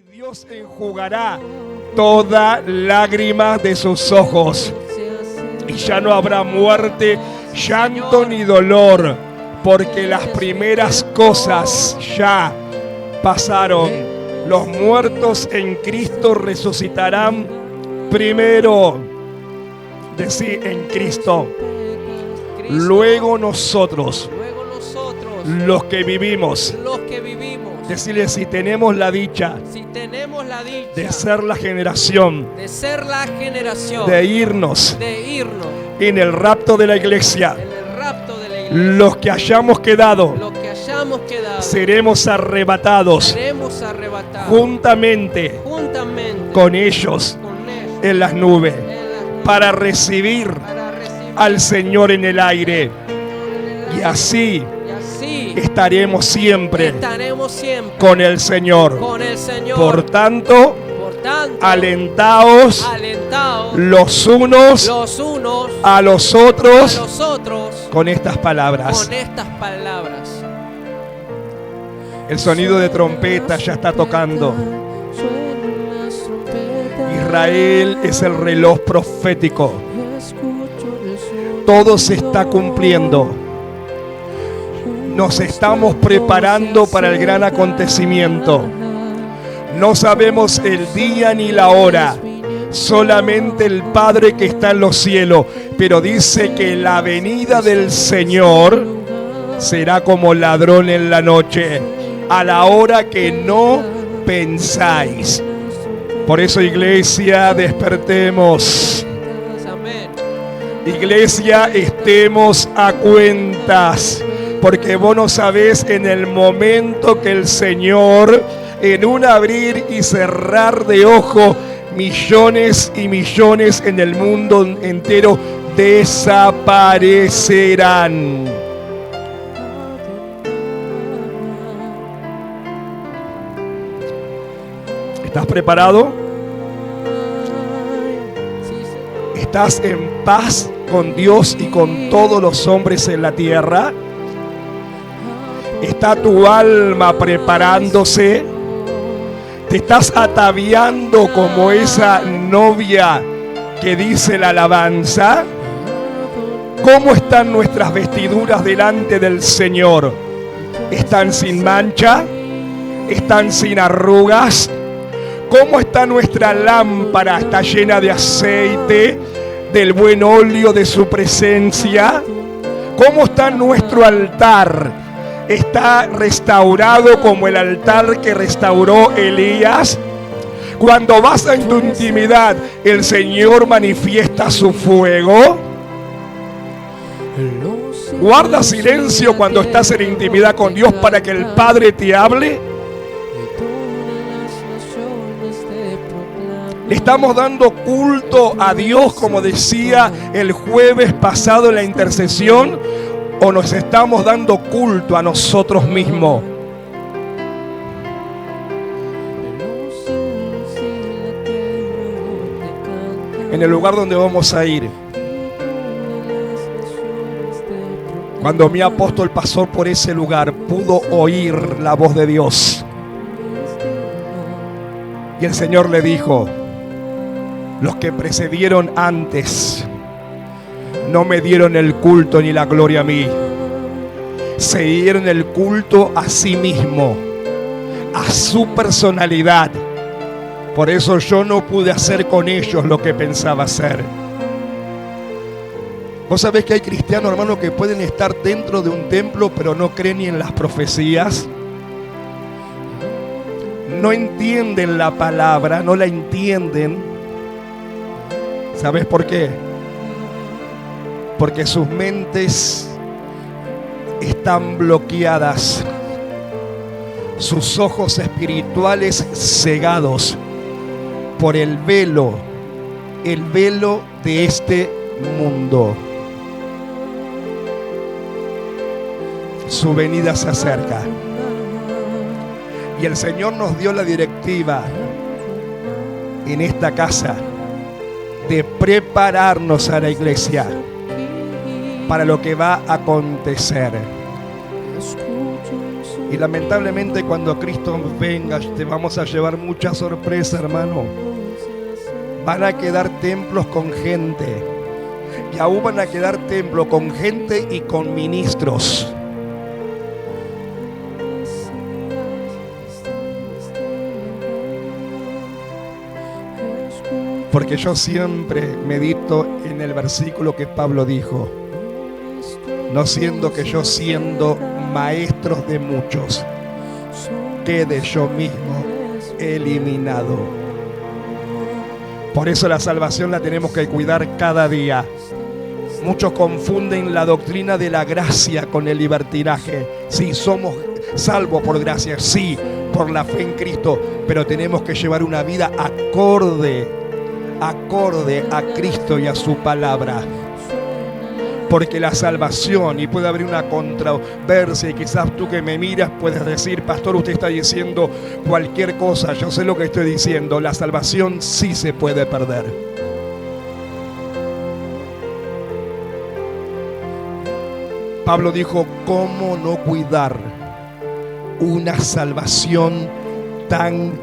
Dios enjugará toda lágrima de sus ojos. Y ya no habrá muerte, llanto ni dolor, porque las primeras cosas ya pasaron. Los muertos en Cristo resucitarán primero. Decí en Cristo. Luego nosotros, los que vivimos, decirle si tenemos la dicha, de ser la generación, de irnos en el rapto de la iglesia, los que hayamos quedado, seremos arrebatados juntamente con ellos en las nubes para recibir al Señor en el aire, y así estaremos siempre con el Señor. Por tanto, alentaos los unos a los otros con estas palabras. El sonido de trompeta ya está tocando. Israel es el reloj profético. Todo se está cumpliendo. Nos estamos preparando para el gran acontecimiento. No sabemos el día ni la hora. Solamente el Padre que está en los cielos. Pero dice que la venida del Señor será como ladrón en la noche, a la hora que no pensáis. Por eso, iglesia, despertemos. Iglesia, estemos a cuentas, porque vos no sabés en el momento que el Señor, en un abrir y cerrar de ojo, millones y millones en el mundo entero desaparecerán. ¿Estás preparado? ¿Estás en paz con Dios y con todos los hombres en la tierra? ¿Está tu alma preparándose? ¿Te estás ataviando como esa novia que dice la alabanza? ¿Cómo están nuestras vestiduras delante del Señor? ¿Están sin mancha? ¿Están sin arrugas? ¿Cómo está nuestra lámpara? ¿Está llena de aceite, del buen óleo de su presencia? ¿Cómo está nuestro altar? ¿Está restaurado como el altar que restauró Elías? Cuando vas en tu intimidad, ¿el Señor manifiesta su fuego? ¿Guarda silencio cuando estás en intimidad con Dios para que el Padre te hable? ¿Le estamos dando culto a Dios, como decía el jueves pasado en la intercesión? ¿O nos estamos dando culto a nosotros mismos? En el lugar donde vamos a ir, cuando mi apóstol pasó por ese lugar, pudo oír la voz de Dios. Y el Señor le dijo: los que precedieron antes no me dieron el culto ni la gloria a mí. Se dieron el culto a sí mismo, a su personalidad. Por eso yo no pude hacer con ellos lo que pensaba hacer. Vos sabés que hay cristianos, hermanos, que pueden estar dentro de un templo, pero no creen ni en las profecías. No entienden la palabra, no la entienden. ¿Sabes por qué? Porque sus mentes están bloqueadas, sus ojos espirituales cegados por el velo de este mundo. Su venida se acerca. Y el Señor nos dio la directiva en esta casa de prepararnos a la iglesia para lo que va a acontecer. Y lamentablemente cuando Cristo venga te vamos a llevar mucha sorpresa, hermano. Van a quedar templos con gente. Y aún van a quedar templos con gente y con ministros. Porque yo siempre medito en el versículo que Pablo dijo: no siendo que yo, siendo maestros de muchos, quede yo mismo eliminado. Por eso la salvación la tenemos que cuidar cada día. Muchos confunden la doctrina de la gracia con el libertinaje. Sí, somos salvos por gracia, sí, por la fe en Cristo, pero tenemos que llevar una vida acorde a Cristo y a su palabra. Porque la salvación, y puede haber una controversia, y quizás tú que me miras puedes decir: pastor, usted está diciendo cualquier cosa. Yo sé lo que estoy diciendo. La salvación sí se puede perder. Pablo dijo: ¿cómo no cuidar una salvación tan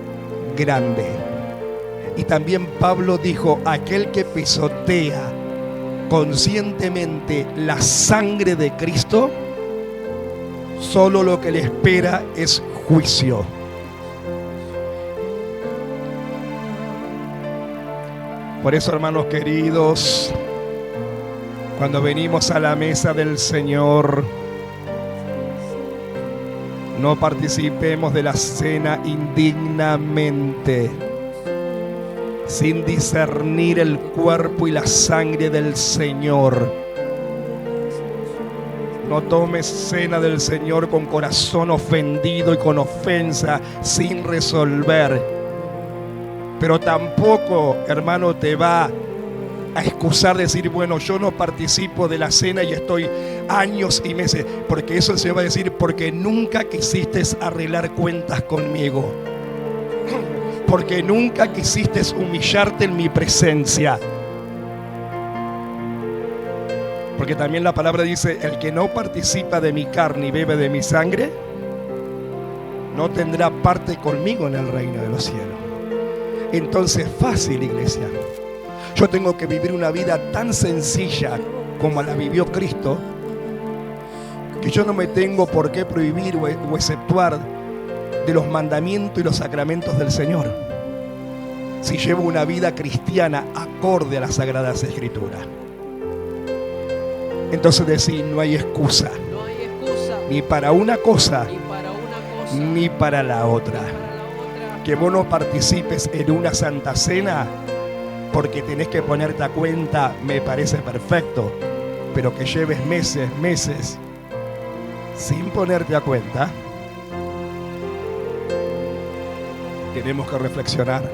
grande? Y también Pablo dijo: aquel que pisotea conscientemente la sangre de Cristo, solo lo que le espera es juicio. Por eso, hermanos queridos, cuando venimos a la mesa del Señor, no participemos de la cena indignamente, sin discernir el cuerpo y la sangre del Señor. No tomes cena del Señor con corazón ofendido y con ofensa, sin resolver. Pero tampoco, hermano, te va a excusar decir: bueno, yo no participo de la cena y estoy años y meses. Porque eso se va a decir: porque nunca quisiste arreglar cuentas conmigo. Porque nunca quisiste humillarte en mi presencia. Porque también la palabra dice: el que no participa de mi carne y bebe de mi sangre, no tendrá parte conmigo en el reino de los cielos. Entonces, fácil, iglesia. Yo tengo que vivir una vida tan sencilla como la vivió Cristo, que yo no me tengo por qué prohibir o exceptuar de los mandamientos y los sacramentos del Señor, si llevo una vida cristiana acorde a las Sagradas Escrituras. Entonces decir: no hay excusa, ni para una cosa, ni para la otra. Que vos no participes en una Santa Cena porque tenés que ponerte a cuenta, me parece perfecto, pero que lleves meses sin ponerte a cuenta, tenemos que reflexionar.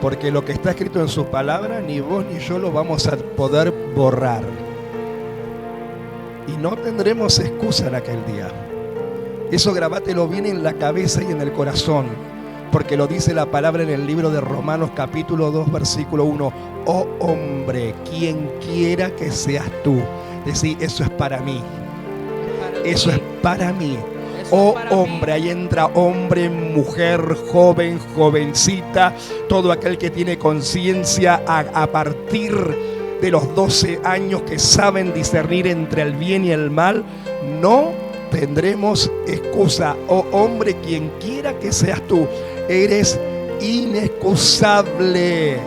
Porque lo que está escrito en sus palabras, ni vos ni yo lo vamos a poder borrar. Y no tendremos excusa en aquel día. Eso grabátelo bien en la cabeza y en el corazón. Porque lo dice la palabra en el libro de Romanos capítulo 2 versículo 1. Oh hombre, quien quiera que seas tú. Decir: eso es para mí. Eso es para mí. Oh hombre, ahí entra hombre, mujer, joven, jovencita, todo aquel que tiene conciencia a partir de los 12 años, que saben discernir entre el bien y el mal. No tendremos excusa. Oh hombre, quien quiera que seas tú, eres inexcusable.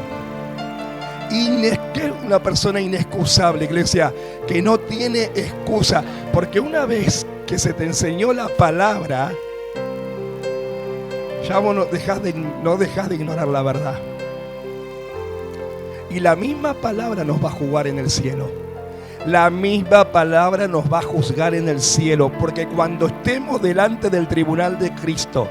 Una persona inexcusable, iglesia, que no tiene excusa, porque una vez que se te enseñó la palabra, ya vos no dejás de ignorar la verdad. Y la misma palabra nos va a jugar en el cielo. La misma palabra nos va a juzgar en el cielo, porque cuando estemos delante del tribunal de Cristo,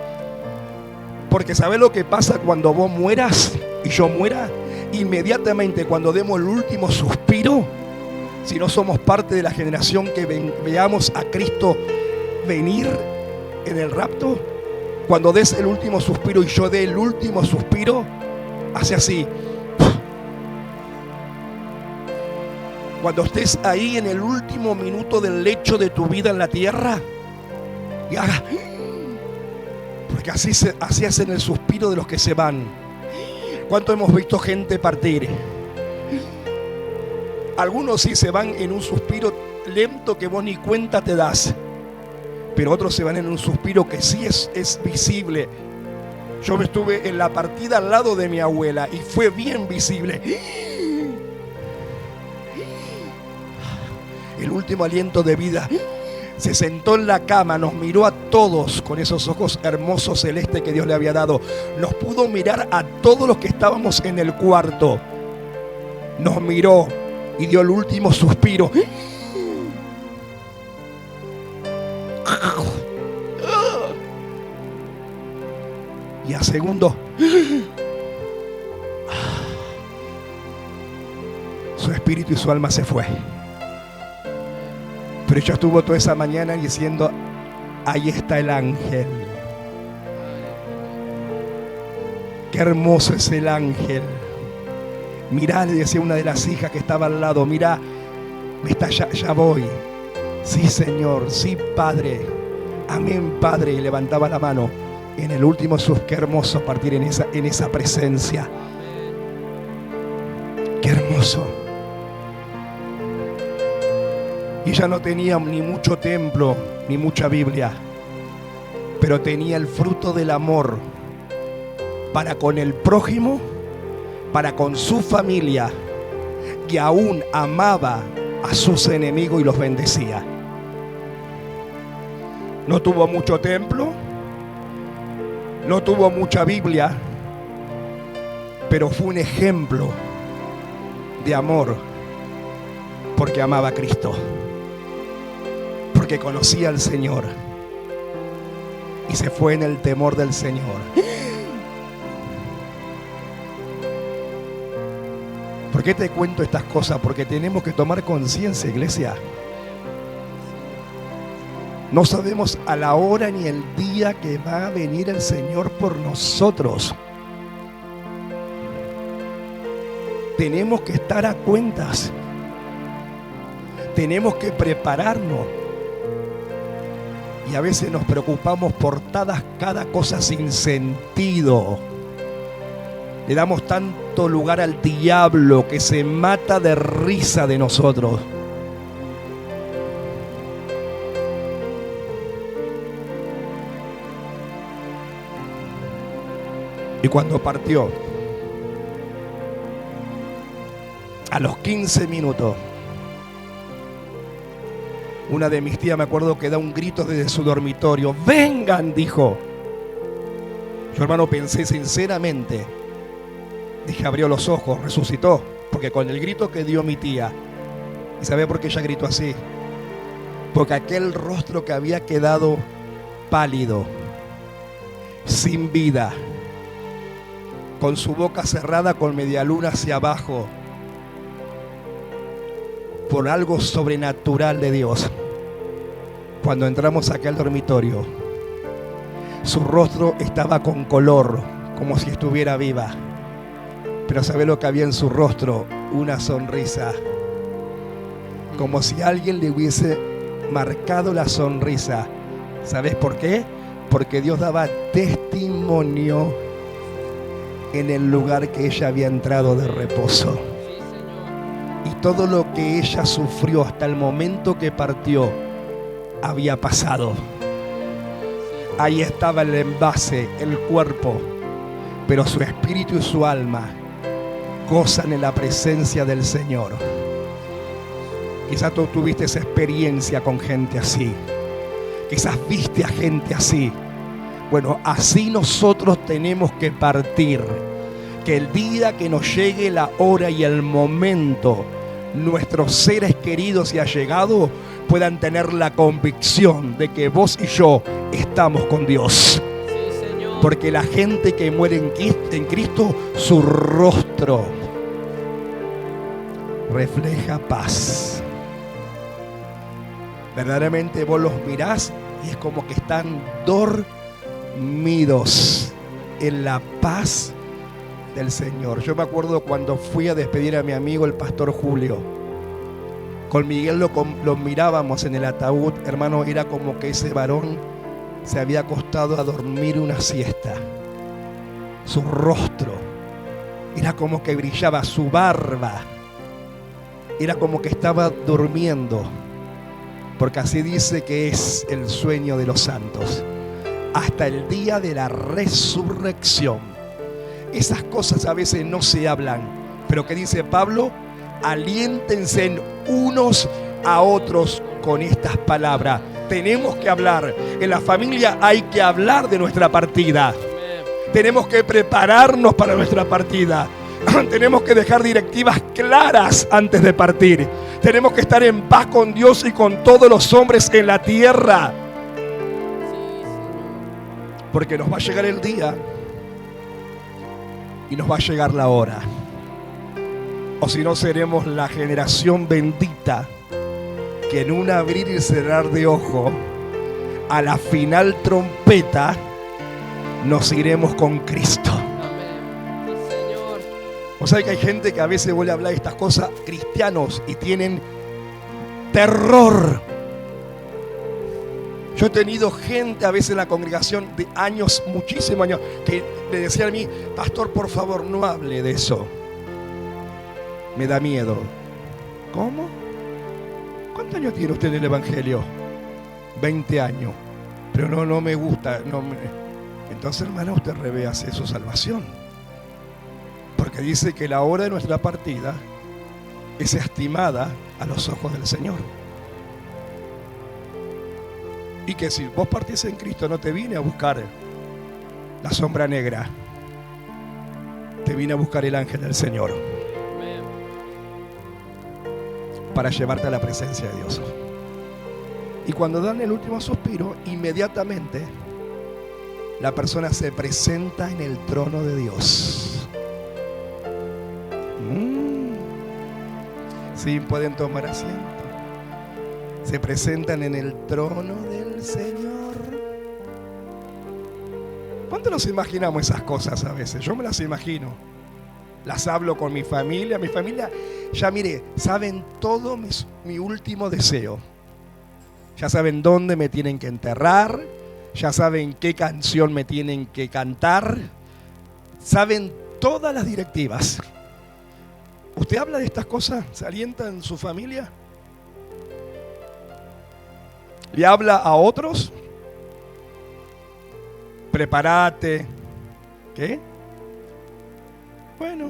porque ¿sabés lo que pasa cuando vos mueras y yo muera? Inmediatamente cuando demos el último suspiro, si no somos parte de la generación que veamos a Cristo venir en el rapto, cuando des el último suspiro y yo dé el último suspiro, hace así. Cuando estés ahí en el último minuto del lecho de tu vida en la tierra, y haga, porque así hacen el suspiro de los que se van. ¿Cuánto hemos visto gente partir? Algunos sí se van en un suspiro lento que vos ni cuenta te das, pero otros se van en un suspiro que sí es visible. Yo me estuve en la partida al lado de mi abuela y fue bien visible. El último aliento de vida. Se sentó en la cama, nos miró a todos con esos ojos hermosos celestes que Dios le había dado. Nos pudo mirar a todos los que estábamos en el cuarto. Nos miró y dio el último suspiro. Y a segundo, su espíritu y su alma se fue. Pero ella estuvo toda esa mañana diciendo, ahí está el ángel. Qué hermoso es el ángel. Mirá, le decía una de las hijas que estaba al lado, mirá, ya voy. Sí, Señor, sí, Padre. Amén, Padre. Y levantaba la mano. En el último suspiro, qué hermoso partir en esa presencia. Qué hermoso. Y ella no tenía ni mucho templo, ni mucha Biblia, pero tenía el fruto del amor para con el prójimo, para con su familia, y aún amaba a sus enemigos y los bendecía. No tuvo mucho templo, no tuvo mucha Biblia, pero fue un ejemplo de amor, porque amaba a Cristo, porque conocía al Señor y se fue en el temor del Señor. ¿Por qué te cuento estas cosas? Porque tenemos que tomar conciencia, iglesia. No sabemos a la hora ni el día que va a venir el Señor por nosotros. Tenemos que estar a cuentas. Tenemos que prepararnos. Y a veces nos preocupamos por cada cosa sin sentido. Le damos tanto lugar al diablo que se mata de risa de nosotros. Y cuando partió, a los 15 minutos, una de mis tías, me acuerdo, que da un grito desde su dormitorio. ¡Vengan!, dijo. Yo, hermano, pensé sinceramente. Dije, abrió los ojos, resucitó. Porque con el grito que dio mi tía, ¿y sabe por qué ella gritó así? Porque aquel rostro que había quedado pálido, sin vida, con su boca cerrada con media luna hacia abajo, por algo sobrenatural de Dios, cuando entramos a aquel dormitorio, su rostro estaba con color, como si estuviera viva. Pero ¿sabe lo que había en su rostro? Una sonrisa, como si alguien le hubiese marcado la sonrisa. ¿Sabes por qué? Porque Dios daba testimonio en el lugar que ella había entrado de reposo. Y todo lo que ella sufrió hasta el momento que partió había pasado. Ahí estaba el envase, el cuerpo, pero su espíritu y su alma gozan en la presencia del Señor. Quizás tú tuviste esa experiencia con gente así. Quizás viste a gente así. Bueno, así nosotros tenemos que partir. Que el día que nos llegue la hora y el momento, nuestros seres queridos y allegados puedan tener la convicción de que vos y yo estamos con Dios. Sí, Señor. Porque la gente que muere en Cristo, su rostro refleja paz. Verdaderamente vos los mirás y es como que están dormidos en la paz del Señor. Yo me acuerdo cuando fui a despedir a mi amigo el pastor Julio. Con Miguel lo mirábamos en el ataúd, hermano, era como que ese varón se había acostado a dormir una siesta. Su rostro era como que brillaba, su barba era como que estaba durmiendo, porque así dice que es el sueño de los santos, hasta el día de la resurrección. Esas cosas a veces no se hablan, pero que dice Pablo, aliéntense unos a otros con estas palabras. Tenemos que hablar. En la familia hay que hablar de nuestra partida. Tenemos que prepararnos para nuestra partida. Tenemos que dejar directivas claras antes de partir. Tenemos que estar en paz con Dios y con todos los hombres en la tierra. Porque nos va a llegar el día y nos va a llegar la hora. O si no, seremos la generación bendita que en un abrir y cerrar de ojo, a la final trompeta, nos iremos con Cristo. Amén. Sí, Señor. O sea que hay gente que a veces vuelve a hablar de estas cosas, cristianos, y tienen terror. Yo he tenido gente a veces en la congregación de años, muchísimos años, que le decían a mí, pastor, por favor, no hable de eso. Me da miedo. ¿Cómo? ¿Cuántos años tiene usted en el Evangelio? 20 años. Pero no me gusta. Entonces, hermano, usted revéase su salvación. Porque dice que la hora de nuestra partida es estimada a los ojos del Señor. Y que si vos partís en Cristo, no te vine a buscar la sombra negra. Te vine a buscar el ángel del Señor. Para llevarte a la presencia de Dios. Y cuando dan el último suspiro, inmediatamente la persona se presenta en el trono de Dios. Sí, pueden tomar asiento. Se presentan en el trono del Señor. ¿Cuánto nos imaginamos esas cosas a veces? Yo me las imagino. Las hablo con mi familia. Mi familia, ya mire, saben todo mi último deseo. Ya saben dónde me tienen que enterrar. Ya saben qué canción me tienen que cantar. Saben todas las directivas. ¿Usted habla de estas cosas? ¿Se alienta en su familia? ¿Le habla a otros? Prepárate. ¿Qué? Bueno,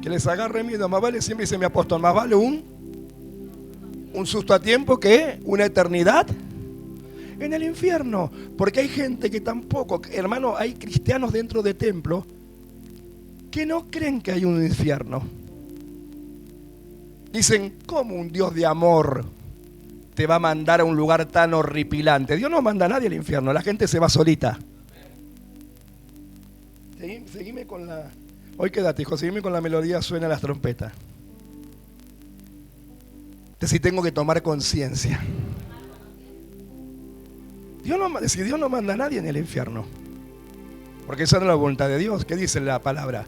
que les agarre miedo. Más vale, siempre dice mi apóstol, más vale un susto a tiempo que una eternidad en el infierno. Porque hay gente que tampoco, hermano, hay cristianos dentro de templos que no creen que hay un infierno. Dicen, ¿cómo un Dios de amor te va a mandar a un lugar tan horripilante? Dios no manda a nadie al infierno, la gente se va solita. Seguime con la... Hoy quédate, hijo, seguime con la melodía, suena las trompetas. Entonces sí tengo que tomar conciencia. Si Dios no manda a nadie en el infierno, porque esa no es la voluntad de Dios. ¿Qué dice la palabra?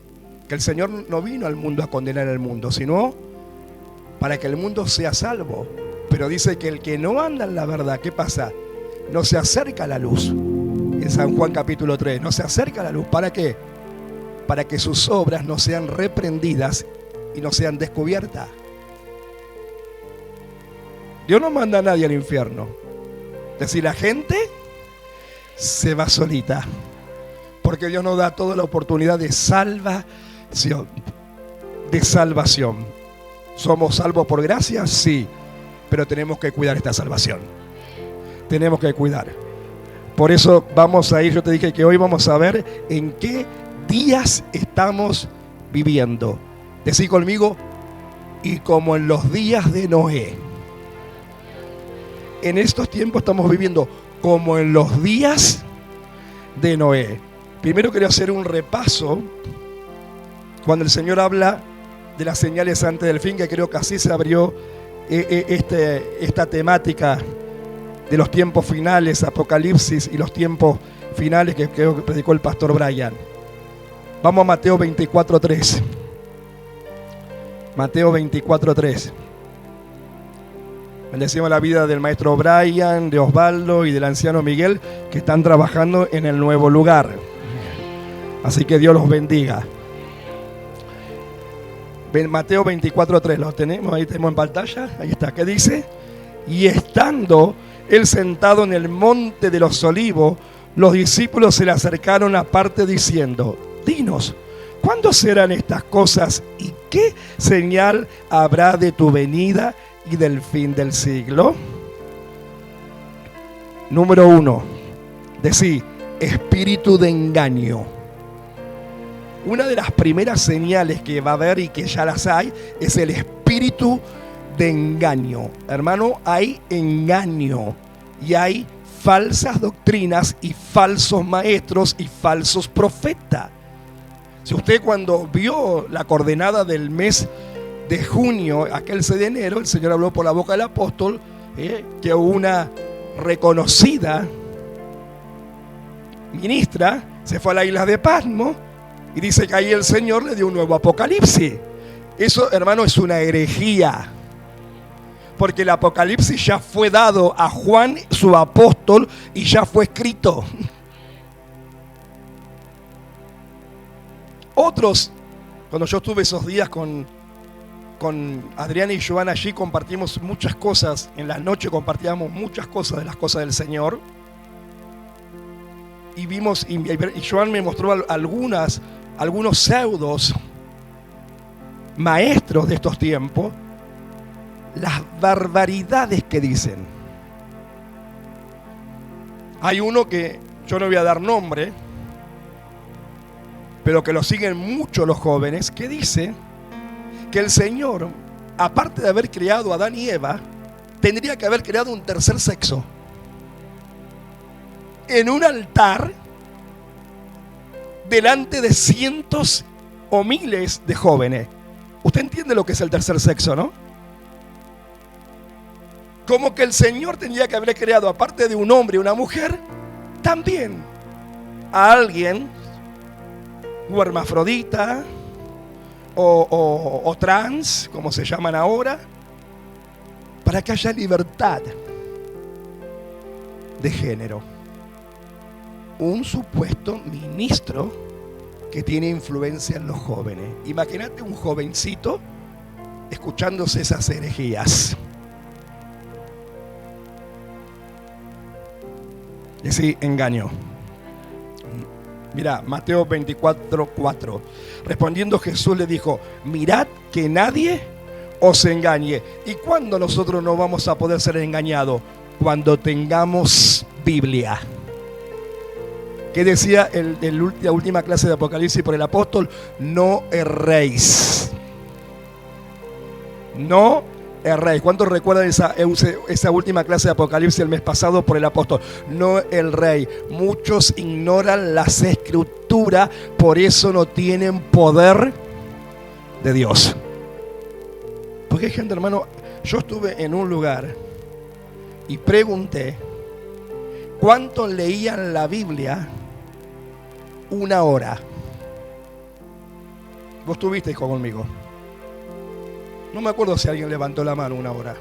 Que el Señor no vino al mundo a condenar al mundo, sino para que el mundo sea salvo. Pero dice que el que no anda en la verdad, ¿qué pasa? No se acerca a la luz. En San Juan capítulo 3, no se acerca a la luz. ¿Para qué? Para que sus obras no sean reprendidas y no sean descubiertas. Dios no manda a nadie al infierno. Es decir, la gente se va solita, porque Dios nos da toda la oportunidad de salvación. ¿Somos salvos por gracia? Sí, pero tenemos que cuidar esta salvación. Tenemos que cuidar. Por eso vamos a ir, yo te dije que hoy vamos a ver en qué días estamos viviendo. Decí conmigo, y como en los días de Noé. En estos tiempos estamos viviendo como en los días de Noé. Primero quería hacer un repaso cuando el Señor habla de las señales antes del fin, que creo que así se abrió esta temática de los tiempos finales, Apocalipsis y los tiempos finales, que creo que predicó el pastor Brian. Vamos a Mateo 24:3. Mateo 24:3. Bendecimos la vida del maestro Brian, de Osvaldo y del anciano Miguel, que están trabajando en el nuevo lugar. Así que Dios los bendiga. Mateo 24:3, ¿lo tenemos? Ahí tenemos en pantalla. Ahí está. ¿Qué dice? Y estando él sentado en el monte de los olivos, los discípulos se le acercaron aparte diciendo: dinos, ¿cuándo serán estas cosas y qué señal habrá de tu venida y del fin del siglo? Número 1, decir, espíritu de engaño. Una de las primeras señales que va a haber y que ya las hay es el espíritu de engaño. Hermano, hay engaño y hay falsas doctrinas y falsos maestros y falsos profetas. Si usted cuando vio la coordenada del mes de junio, aquel 6 de enero, el Señor habló por la boca del apóstol que una reconocida ministra se fue a la isla de Patmos y dice que ahí el Señor le dio un nuevo apocalipsis. Eso, hermano, es una herejía, porque el apocalipsis ya fue dado a Juan, su apóstol, y ya fue escrito. Otros, cuando yo estuve esos días con Adrián y Joan allí, compartimos muchas cosas. En la noche compartíamos muchas cosas de las cosas del Señor. Y vimos, y Joan me mostró algunos pseudos maestros de estos tiempos, las barbaridades que dicen. Hay uno que yo no voy a dar nombre, pero que lo siguen mucho los jóvenes, que dice que el Señor, aparte de haber creado a Adán y Eva, tendría que haber creado un tercer sexo en un altar delante de cientos o miles de jóvenes. Usted entiende lo que es el tercer sexo, ¿no? Como que el Señor tendría que haber creado, aparte de un hombre y una mujer, también a alguien o hermafrodita o trans, como se llaman ahora, para que haya libertad de género. Un supuesto ministro que tiene influencia en los jóvenes. Imagínate un jovencito escuchándose esas herejías. Y sí, engaño. Mira, Mateo 24:4. Respondiendo Jesús le dijo: mirad que nadie os engañe. ¿Y cuándo nosotros no vamos a poder ser engañados? Cuando tengamos Biblia. ¿Qué decía la última clase de Apocalipsis por el apóstol? No erréis. No erréis. ¿Cuántos recuerdan esa última clase de Apocalipsis el mes pasado por el apóstol? No erréis. Muchos ignoran las escrituras, por eso no tienen poder de Dios. Porque hay gente, hermano, yo estuve en un lugar y pregunté ¿cuántos leían la Biblia una hora? Vos estuviste, hijo, conmigo. No me acuerdo si alguien levantó la mano una hora.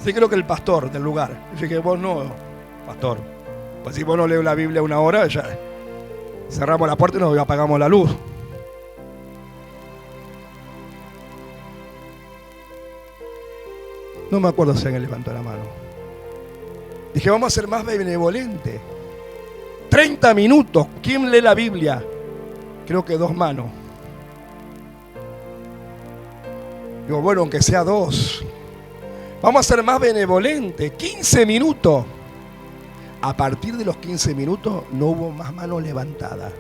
Sí, creo que el pastor del lugar. Dice que vos no, pastor. Pues si vos no lees la Biblia una hora, ya cerramos la puerta y nos apagamos la luz. No me acuerdo si alguien levantó la mano. Dije, vamos a ser más benevolentes. 30 minutos. ¿Quién lee la Biblia? Creo que 2 manos. Digo, bueno, aunque sea 2. Vamos a ser más benevolentes. 15 minutos. A partir de los 15 minutos no hubo más manos levantadas.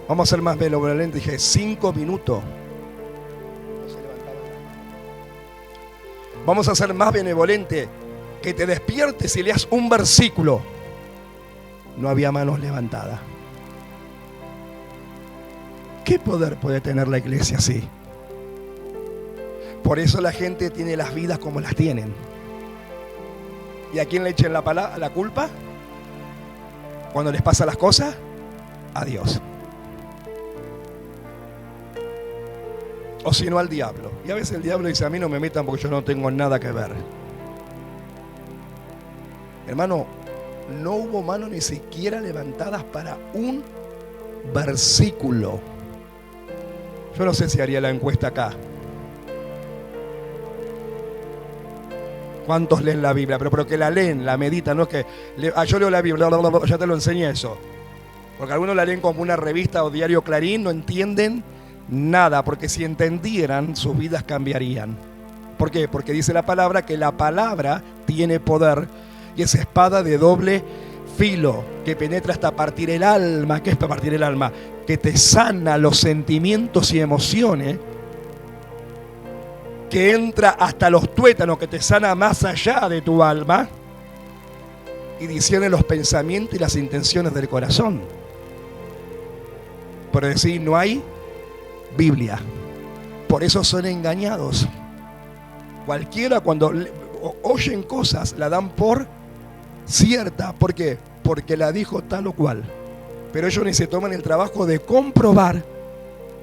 Vamos a ser más benevolentes. Dije, 5 minutos. No se levantaba nada. Vamos a ser más benevolentes. Que te despiertes y leas un versículo. No había manos levantadas. ¿Qué poder puede tener la iglesia así? Por eso la gente tiene las vidas como las tienen. ¿Y a quién le echen la culpa? Cuando les pasan las cosas, a Dios. o si no al diablo. Y a veces el diablo dice, a mí no me metan porque yo no tengo nada que ver. Hermano, no hubo manos ni siquiera levantadas para un versículo. Yo no sé si haría la encuesta acá. ¿Cuántos leen la Biblia? Pero que la leen, la meditan, no es que yo leo la Biblia, ya te lo enseñé eso. Porque algunos la leen como una revista o diario Clarín, no entienden nada, porque si entendieran, sus vidas cambiarían. ¿Por qué? Porque dice la palabra que la palabra tiene poder y es espada de doble filo, que penetra hasta partir el alma. ¿Qué es para partir el alma? Que te sana los sentimientos y emociones, que entra hasta los tuétanos, que te sana más allá de tu alma y discierne los pensamientos y las intenciones del corazón. Por decir, no hay Biblia. Por eso son engañados. Cualquiera cuando oyen cosas la dan por cierta. ¿Por qué? Porque la dijo tal o cual. Pero ellos ni se toman el trabajo de comprobar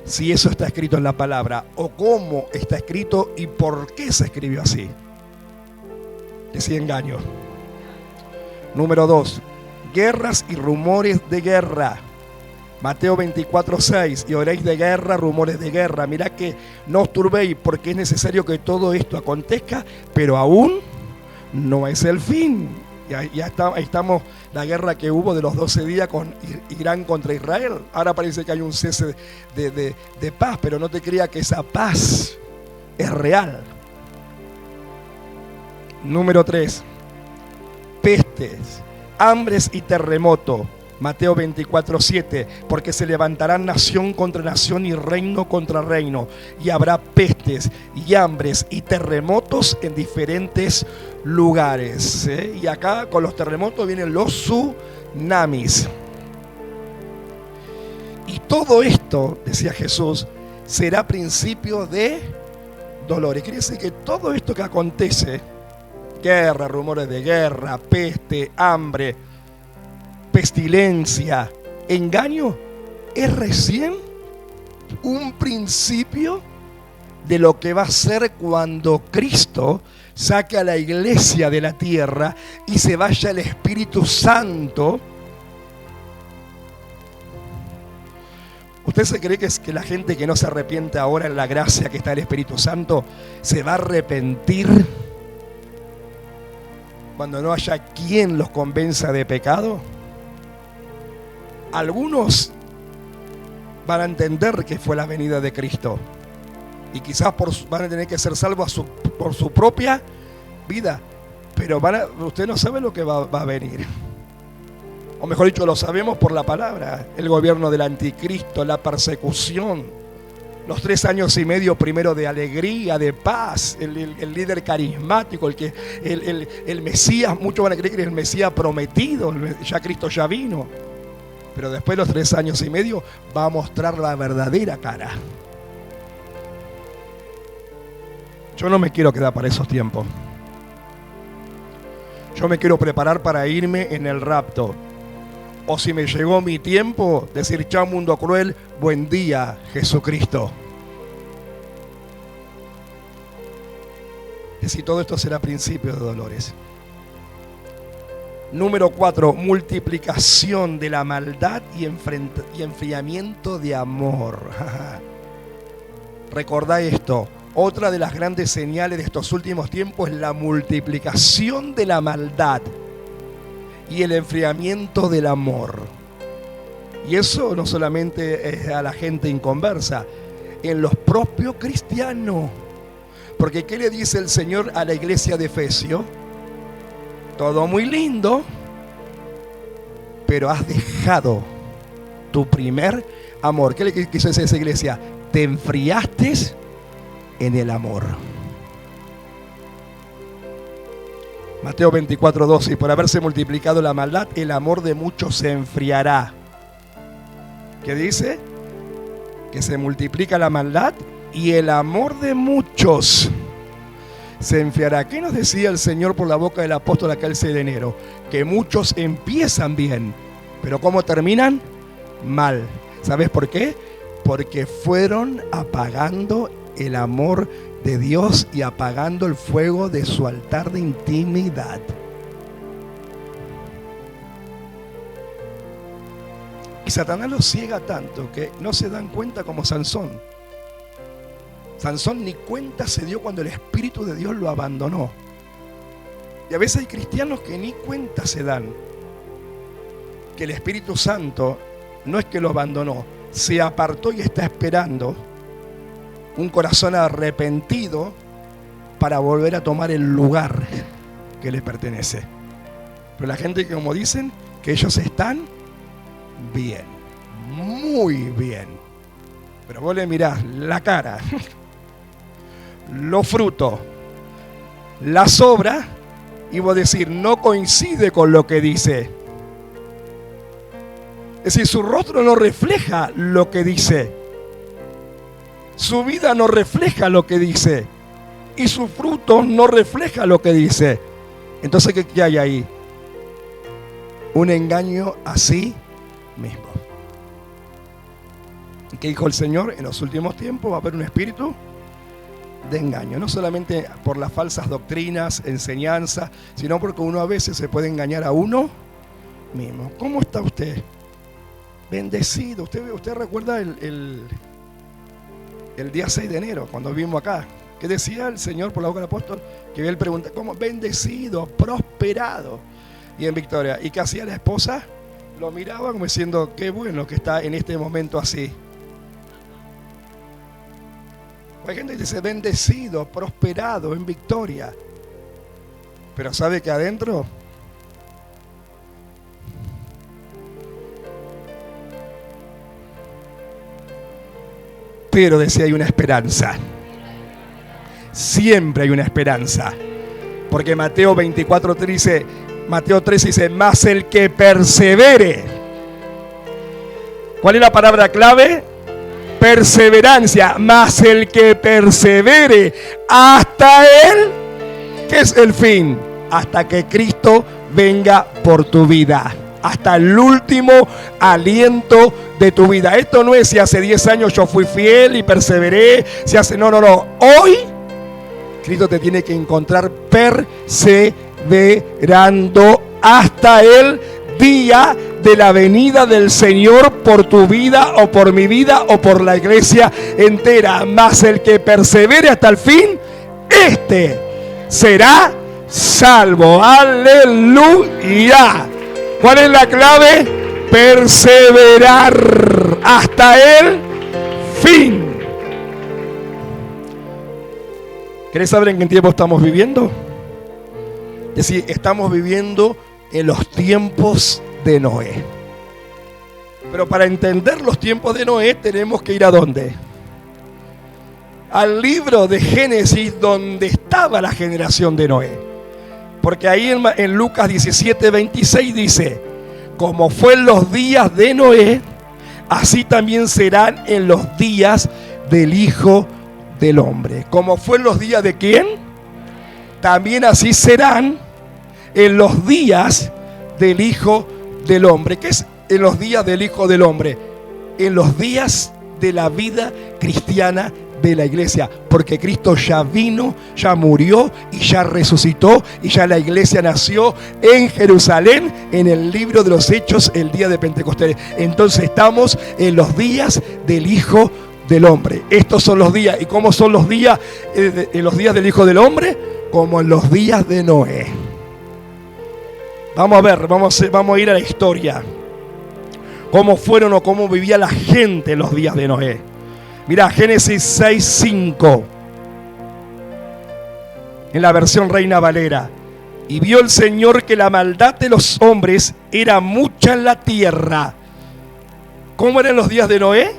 si eso está escrito en la palabra o cómo está escrito y por qué se escribió así. Ese engaño. Número 2. Guerras y rumores de guerra. Mateo 24:6. Y oréis de guerra, rumores de guerra. Mirá que no os turbéis, porque es necesario que todo esto acontezca, pero aún no es el fin. Ya estamos, la guerra que hubo de los 12 días con Irán contra Israel. Ahora parece que hay un cese de paz, pero no te creas que esa paz es real. Número 3. Pestes, hambres y terremoto. Mateo 24:7. Porque se levantarán nación contra nación y reino contra reino, y habrá pestes y hambres y terremotos en diferentes lugares. Y acá con los terremotos vienen los tsunamis. Y todo esto, decía Jesús, será principio de dolores. Quiere decir que todo esto que acontece, guerra, rumores de guerra, peste, hambre, pestilencia, engaño, es recién un principio de lo que va a ser cuando Cristo saque a la iglesia de la tierra y se vaya el Espíritu Santo. ¿Usted se cree que es que la gente que no se arrepiente ahora en la gracia que está el Espíritu Santo se va a arrepentir cuando no haya quien los convenza de pecado? Algunos van a entender que fue la venida de Cristo y quizás van a tener que ser salvos por su propia vida, pero usted no sabe lo que va a venir. O mejor dicho, lo sabemos por la palabra. El gobierno del anticristo, la persecución, los 3 años y medio primero de alegría, de paz, el líder carismático, el Mesías. Muchos van a creer que es el Mesías prometido, ya Cristo ya vino. Pero después de los 3 años y medio va a mostrar la verdadera cara. Yo no me quiero quedar para esos tiempos. Yo me quiero preparar para irme en el rapto. O si me llegó mi tiempo, decir chao mundo cruel, buen día Jesucristo. Y si todo esto será principio de dolores. Número 4, multiplicación de la maldad y enfriamiento de amor. Recordá esto. Otra de las grandes señales de estos últimos tiempos es la multiplicación de la maldad y el enfriamiento del amor. Y eso no solamente es a la gente inconversa, en los propios cristianos. Porque ¿qué le dice el Señor a la iglesia de Efesios? Todo muy lindo, pero has dejado tu primer amor. ¿Qué le quiso decir a esa iglesia? Te enfriaste en el amor. Mateo 24:12. Y por haberse multiplicado la maldad, el amor de muchos se enfriará. ¿Qué dice? Que se multiplica la maldad y el amor de muchos se enfriará. ¿Qué nos decía el Señor por la boca del apóstol aquel 6 de enero? Que muchos empiezan bien, pero ¿cómo terminan? Mal. ¿Sabes por qué? Porque fueron apagando el amor de Dios y apagando el fuego de su altar de intimidad. Y Satanás los ciega tanto que no se dan cuenta como Sansón. Sansón ni cuenta se dio cuando el Espíritu de Dios lo abandonó. Y a veces hay cristianos que ni cuenta se dan que el Espíritu Santo no es que lo abandonó, se apartó y está esperando un corazón arrepentido para volver a tomar el lugar que le pertenece. Pero la gente que, como dicen, que ellos están bien, muy bien. Pero vos le mirás la cara, los frutos, las obras, y vos decís, no coincide con lo que dice. Es decir, su rostro no refleja lo que dice. Su vida no refleja lo que dice. Y su fruto no refleja lo que dice. Entonces, ¿qué hay ahí? Un engaño a sí mismo. ¿Qué dijo el Señor? En los últimos tiempos va a haber un espíritu de engaño. No solamente por las falsas doctrinas, enseñanzas, sino porque uno a veces se puede engañar a uno mismo. ¿Cómo está usted? Bendecido. ¿Usted recuerda el día 6 de enero, cuando vivimos acá? ¿Qué decía el Señor por la boca del apóstol? Que él pregunta, ¿cómo? Bendecido, prosperado. Y en victoria. ¿Y qué hacía la esposa? Lo miraba como diciendo, qué bueno que está en este momento así. Hay gente que dice, bendecido, prosperado, en victoria. Pero ¿sabe que adentro? Pero decía, hay una esperanza. Siempre hay una esperanza. Porque Mateo 24:3 dice, Mateo 13 dice, más el que persevere. ¿Cuál es la palabra clave? Perseverancia. Más el que persevere hasta él, ¿qué es el fin? Hasta que Cristo venga por tu vida. Hasta el último aliento de tu vida. Esto no es si hace 10 años yo fui fiel y perseveré. Si hace, no. Hoy Cristo te tiene que encontrar perseverando hasta el día de la venida del Señor por tu vida o por mi vida o por la iglesia entera. Mas el que persevere hasta el fin, este será salvo. Aleluya. ¿Cuál es la clave? Perseverar hasta el fin. ¿Querés saber en qué tiempo estamos viviendo? Es decir, estamos viviendo en los tiempos de Noé. Pero para entender los tiempos de Noé tenemos que ir ¿a dónde? Al libro de Génesis, donde estaba la generación de Noé. Porque ahí en Lucas 17:26 dice, como fue en los días de Noé, así también serán en los días del Hijo del Hombre. Como fue en los días de ¿quién? También así serán en los días del Hijo del Hombre. ¿Qué es en los días del Hijo del Hombre? En los días de la vida cristiana de la iglesia, porque Cristo ya vino, ya murió y ya resucitó y ya la iglesia nació en Jerusalén en el libro de los Hechos el día de Pentecostés. Entonces estamos en los días del Hijo del Hombre. Estos son los días. ¿Y cómo son los días en los días del Hijo del Hombre? Como en los días de Noé. Vamos a ver, vamos a ir a la historia. Cómo fueron o cómo vivía la gente en los días de Noé. Mira, Génesis 6:5, en la versión Reina Valera. Y vio el Señor que la maldad de los hombres era mucha en la tierra. ¿Cómo eran los días de Noé?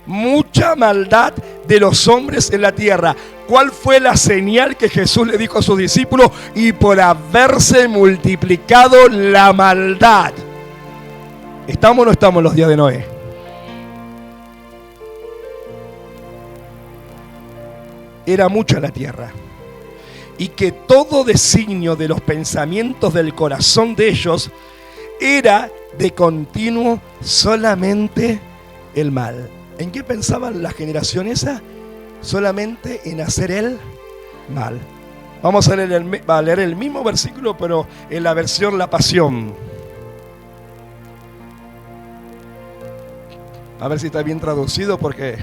Mucha maldad de los hombres en la tierra. ¿Cuál fue la señal que Jesús le dijo a sus discípulos? Y por haberse multiplicado la maldad. ¿Estamos o no estamos en los días de Noé? Era mucha la tierra, y que todo designio de los pensamientos del corazón de ellos era de continuo solamente el mal. ¿En qué pensaba la generación esa? Solamente en hacer el mal. Vamos a leer el mismo versículo, pero en la versión La Pasión. A ver si está bien traducido, porque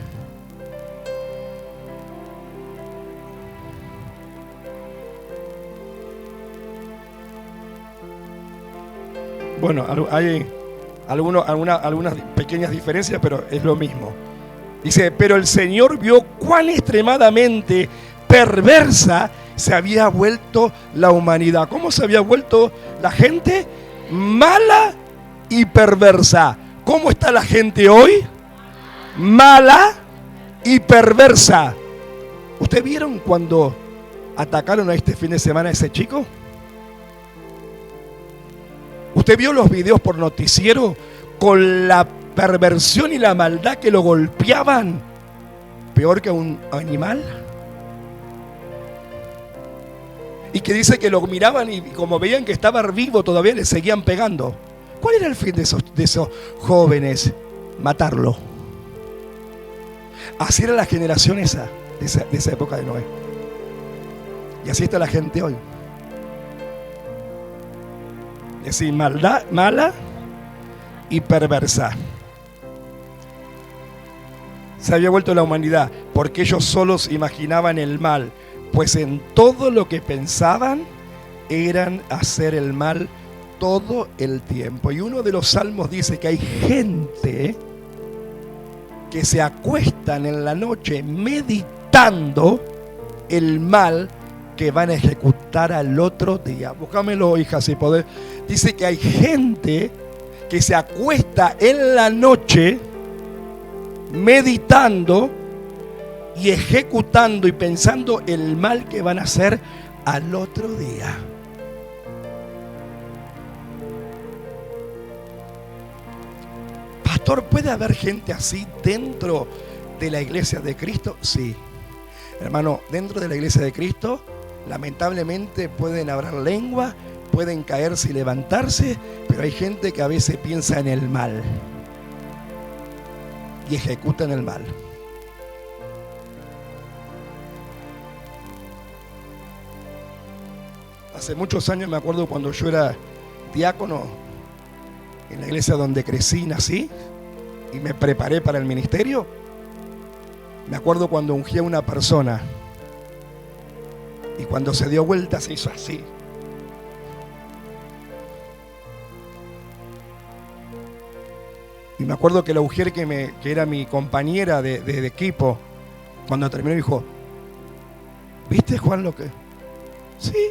bueno, hay algunas pequeñas diferencias, pero es lo mismo. Dice, pero el Señor vio cuán extremadamente perversa se había vuelto la humanidad. ¿Cómo se había vuelto la gente? Mala y perversa. ¿Cómo está la gente hoy? Mala y perversa. ¿Ustedes vieron cuando atacaron a este fin de semana a ese chico? ¿Usted vio los videos por noticiero con la perversión y la maldad que lo golpeaban? Peor que a un animal. Y que dice que lo miraban y como veían que estaba vivo todavía le seguían pegando. ¿Cuál era el fin de esos jóvenes? Matarlo. Así era la generación de esa época de Noé. Y así está la gente hoy. Es decir, maldad, mala y perversa. Se había vuelto la humanidad porque ellos solos imaginaban el mal, pues en todo lo que pensaban eran hacer el mal todo el tiempo. Y uno de los salmos dice que hay gente que se acuestan en la noche meditando el mal que van a ejecutar al otro día. Búscamelo, hija, si podés. Dice que hay gente que se acuesta en la noche meditando y ejecutando y pensando el mal que van a hacer al otro día. Pastor, ¿puede haber gente así dentro de la iglesia de Cristo? Sí. Hermano, dentro de la iglesia de Cristo, lamentablemente pueden hablar lengua, pueden caerse y levantarse, pero hay gente que a veces piensa en el mal y ejecutan el mal. Hace muchos años me acuerdo cuando yo era diácono en la iglesia donde crecí y nací y me preparé para el ministerio. Me acuerdo cuando ungí a una persona y cuando se dio vuelta se hizo así. Y me acuerdo que la mujer que era mi compañera de equipo, cuando terminó dijo, ¿viste, Juan, lo que? Sí,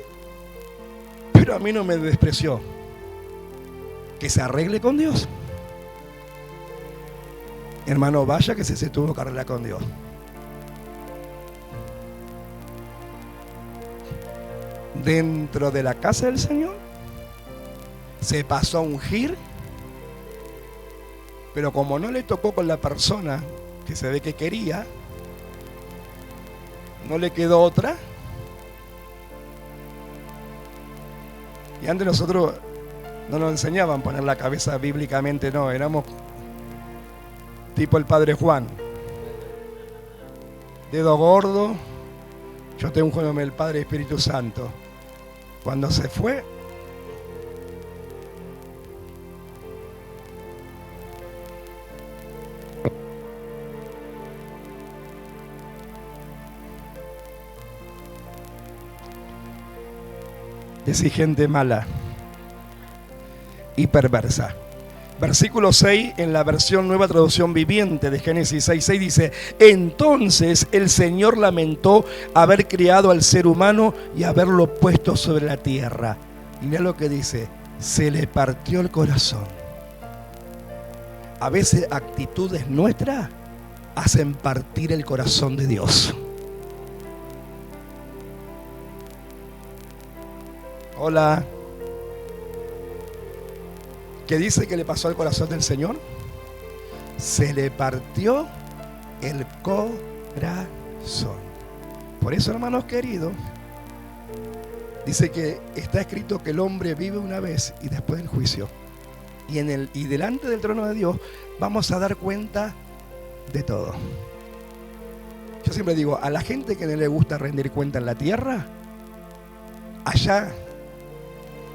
pero a mí no me despreció. Que se arregle con Dios. Hermano, vaya que se tuvo que arreglar con Dios. Dentro de la casa del Señor se pasó a ungir, pero como no le tocó con la persona que se ve que quería, no le quedó otra. Y antes nosotros no nos enseñaban a poner la cabeza bíblicamente, no, éramos tipo el Padre Juan. Dedo gordo, yo te unjo en el Padre Espíritu Santo. Cuando se fue, decís gente mala y perversa. Versículo 6 en la versión Nueva Traducción Viviente de Génesis 6:6 dice: entonces el Señor lamentó haber criado al ser humano y haberlo puesto sobre la tierra. Y mira lo que dice: se le partió el corazón. A veces actitudes nuestras hacen partir el corazón de Dios. Hola. ¿Qué dice que le pasó al corazón del Señor? Se le partió el corazón. Por eso, hermanos queridos, dice que está escrito que el hombre vive una vez y después del juicio. Y delante del trono de Dios vamos a dar cuenta de todo. Yo siempre digo, a la gente que no le gusta rendir cuenta en la tierra, allá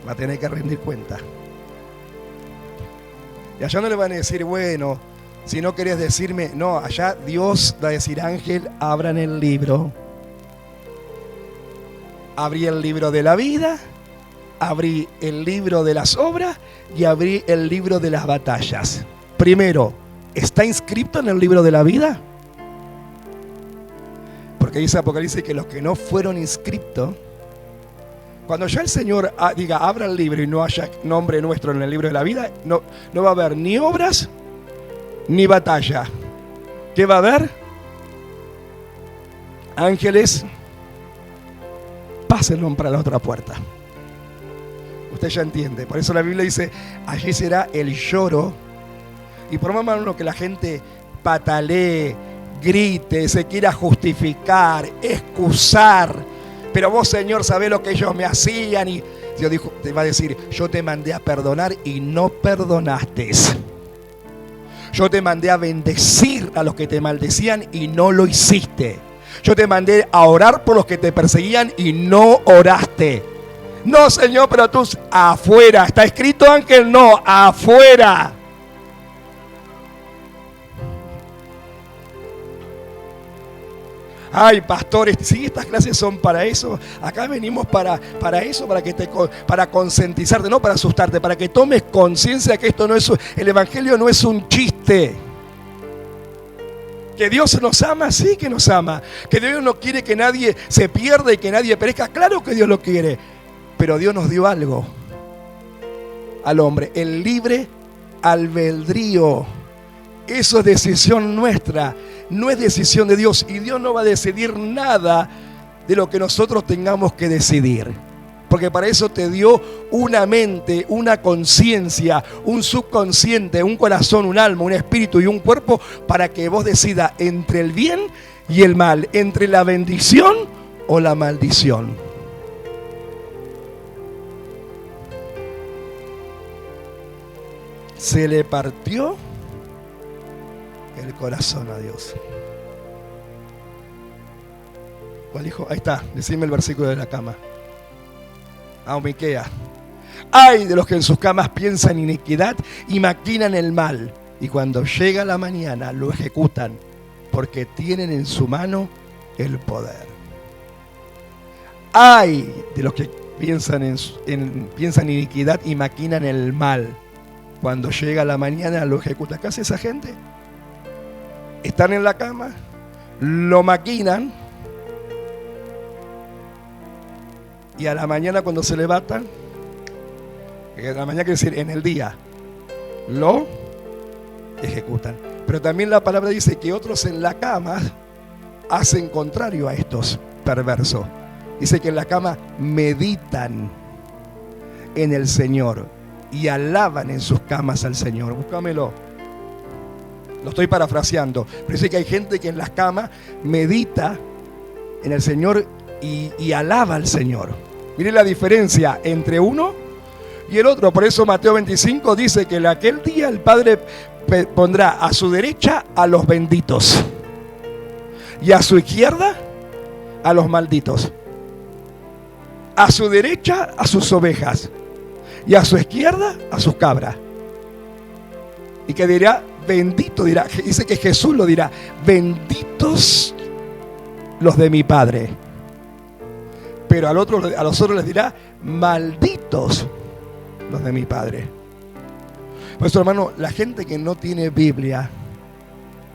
va a tener que rendir cuenta. Y allá no le van a decir, bueno, si no querés decirme, no, allá Dios va a decir, Ángel, abran el libro. Abrí el libro de la vida, abrí el libro de las obras y abrí el libro de las batallas. Primero, ¿está inscrito en el libro de la vida? Porque dice Apocalipsis que los que no fueron inscritos, cuando ya el Señor diga, abra el libro y no haya nombre nuestro en el libro de la vida, no va a haber ni obras ni batalla. ¿Qué va a haber? Ángeles, pásenlo para la otra puerta. Usted ya entiende. Por eso la Biblia dice, allí será el lloro. Y por más malo que la gente patalee, grite, se quiera justificar, excusar, pero vos, Señor, sabés lo que ellos me hacían, y Dios dijo, te va a decir, yo te mandé a perdonar y no perdonaste. Yo te mandé a bendecir a los que te maldecían y no lo hiciste. Yo te mandé a orar por los que te perseguían y no oraste. No, Señor, pero tú afuera. ¿Está escrito, Ángel? No, afuera. Ay, pastores, sí, estas clases son para eso. Acá venimos para eso, para concientizarte, no para asustarte, para que tomes conciencia que esto no es, el evangelio no es un chiste. Que Dios nos ama, sí que nos ama. Que Dios no quiere que nadie se pierda y que nadie perezca, claro que Dios lo quiere. Pero Dios nos dio algo al hombre, el libre albedrío. Eso es decisión nuestra, no es decisión de Dios. Y Dios no va a decidir nada de lo que nosotros tengamos que decidir. Porque para eso te dio una mente, una conciencia, un subconsciente, un corazón, un alma, un espíritu y un cuerpo, para que vos decidas entre el bien y el mal, entre la bendición o la maldición. Se le partió el corazón a Dios. ¿Cuál dijo? Ahí está, decime el versículo de la cama. Miquea. Ay de los que en sus camas piensan iniquidad y maquinan el mal, y cuando llega la mañana lo ejecutan, porque tienen en su mano el poder. Ay de los que piensan iniquidad y maquinan el mal, cuando llega la mañana lo ejecutan. ¿Qué hace esa gente? Están en la cama, lo maquinan, y a la mañana cuando se levantan, a la mañana quiere decir en el día, lo ejecutan. Pero también la palabra dice que otros en la cama hacen contrario a estos perversos. Dice que en la cama meditan en el Señor y alaban en sus camas al Señor. Búscamelo. Lo estoy parafraseando. Pero dice que hay gente que en las camas medita en el Señor y alaba al Señor. Mire la diferencia entre uno y el otro. Por eso Mateo 25 dice que en aquel día el Padre pondrá a su derecha a los benditos y a su izquierda a los malditos. A su derecha a sus ovejas y a su izquierda a sus cabras. Y que dirá, bendito dirá, dice que Jesús lo dirá, benditos los de mi Padre. Pero a los otros les dirá, malditos los de mi Padre. Por eso, hermano, la gente que no tiene Biblia,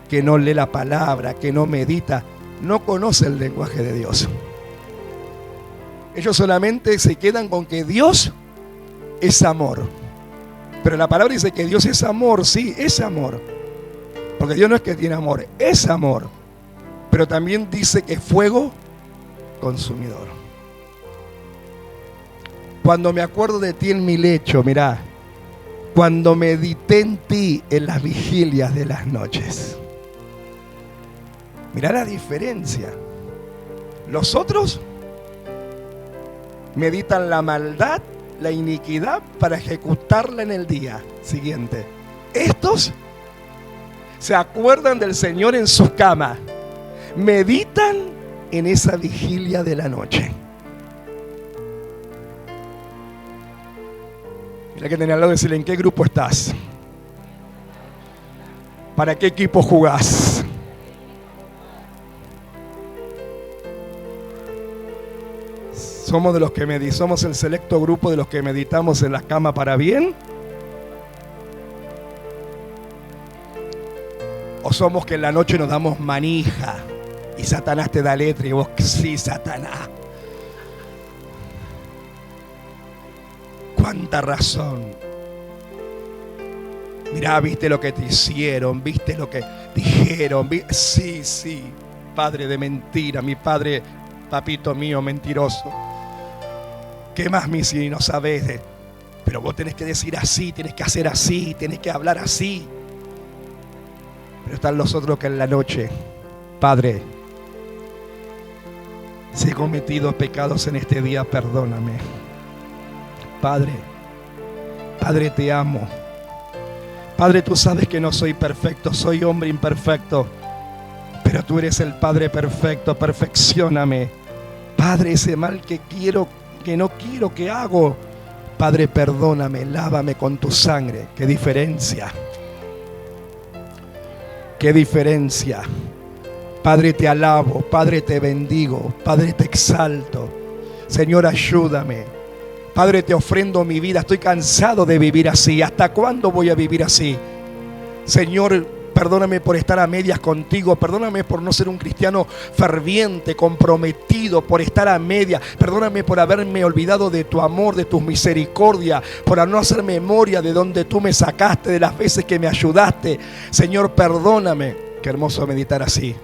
que no lee la palabra, que no medita, no conoce el lenguaje de Dios. Ellos solamente se quedan con que Dios es amor. Pero la palabra dice que Dios es amor, sí, es amor. Porque Dios no es que tiene amor, es amor. Pero también dice que es fuego consumidor. Cuando me acuerdo de ti en mi lecho, mirá, cuando medité en ti en las vigilias de las noches. Mirá la diferencia. Los otros meditan la maldad, la iniquidad para ejecutarla en el día siguiente. Estos se acuerdan del Señor en sus camas, meditan en esa vigilia de la noche. Mira que tenía al lado, decirle: ¿en qué grupo estás? ¿Para qué equipo jugás? Somos de los que somos el selecto grupo de los que meditamos en la cama para bien. ¿O somos que en la noche nos damos manija y Satanás te da letra y vos, sí, Satanás? ¿Cuánta razón? Mirá, viste lo que te hicieron, viste lo que dijeron. Sí, sí, padre de mentira, mi padre, papito mío mentiroso. ¿Qué más, mi si no sabes? Pero vos tenés que decir así, tenés que hacer así, tenés que hablar así. Pero están los otros que en la noche: Padre, si he cometido pecados en este día, perdóname. Padre, Padre, te amo. Padre, tú sabes que no soy perfecto, soy hombre imperfecto, pero tú eres el Padre perfecto, perfeccióname. Padre, ese mal que no quiero que hago, Padre, perdóname, lávame con tu sangre. ¡Qué diferencia! ¡Qué diferencia! Padre, te alabo, Padre, te bendigo, Padre, te exalto. Señor, ayúdame. Padre, te ofrendo mi vida. Estoy cansado de vivir así. ¿Hasta cuándo voy a vivir así? Señor, perdóname por estar a medias contigo. Perdóname por no ser un cristiano ferviente, comprometido, por estar a medias. Perdóname por haberme olvidado de tu amor, de tus misericordias, por no hacer memoria de donde tú me sacaste, de las veces que me ayudaste. Señor, perdóname. Qué hermoso meditar así.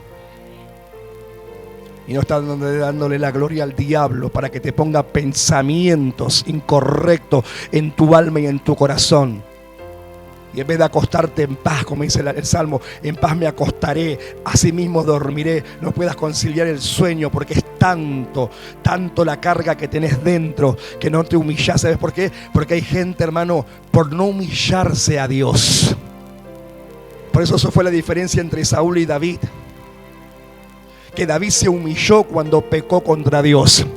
Y no estar dándole la gloria al diablo para que te ponga pensamientos incorrectos en tu alma y en tu corazón. Y en vez de acostarte en paz, como dice el Salmo, en paz me acostaré, así mismo dormiré. No puedas conciliar el sueño porque es tanto la carga que tenés dentro que no te humillás. ¿Sabes por qué? Porque hay gente, hermano, por no humillarse a Dios. Por eso fue la diferencia entre Saúl y David. Que David se humilló cuando pecó contra Dios,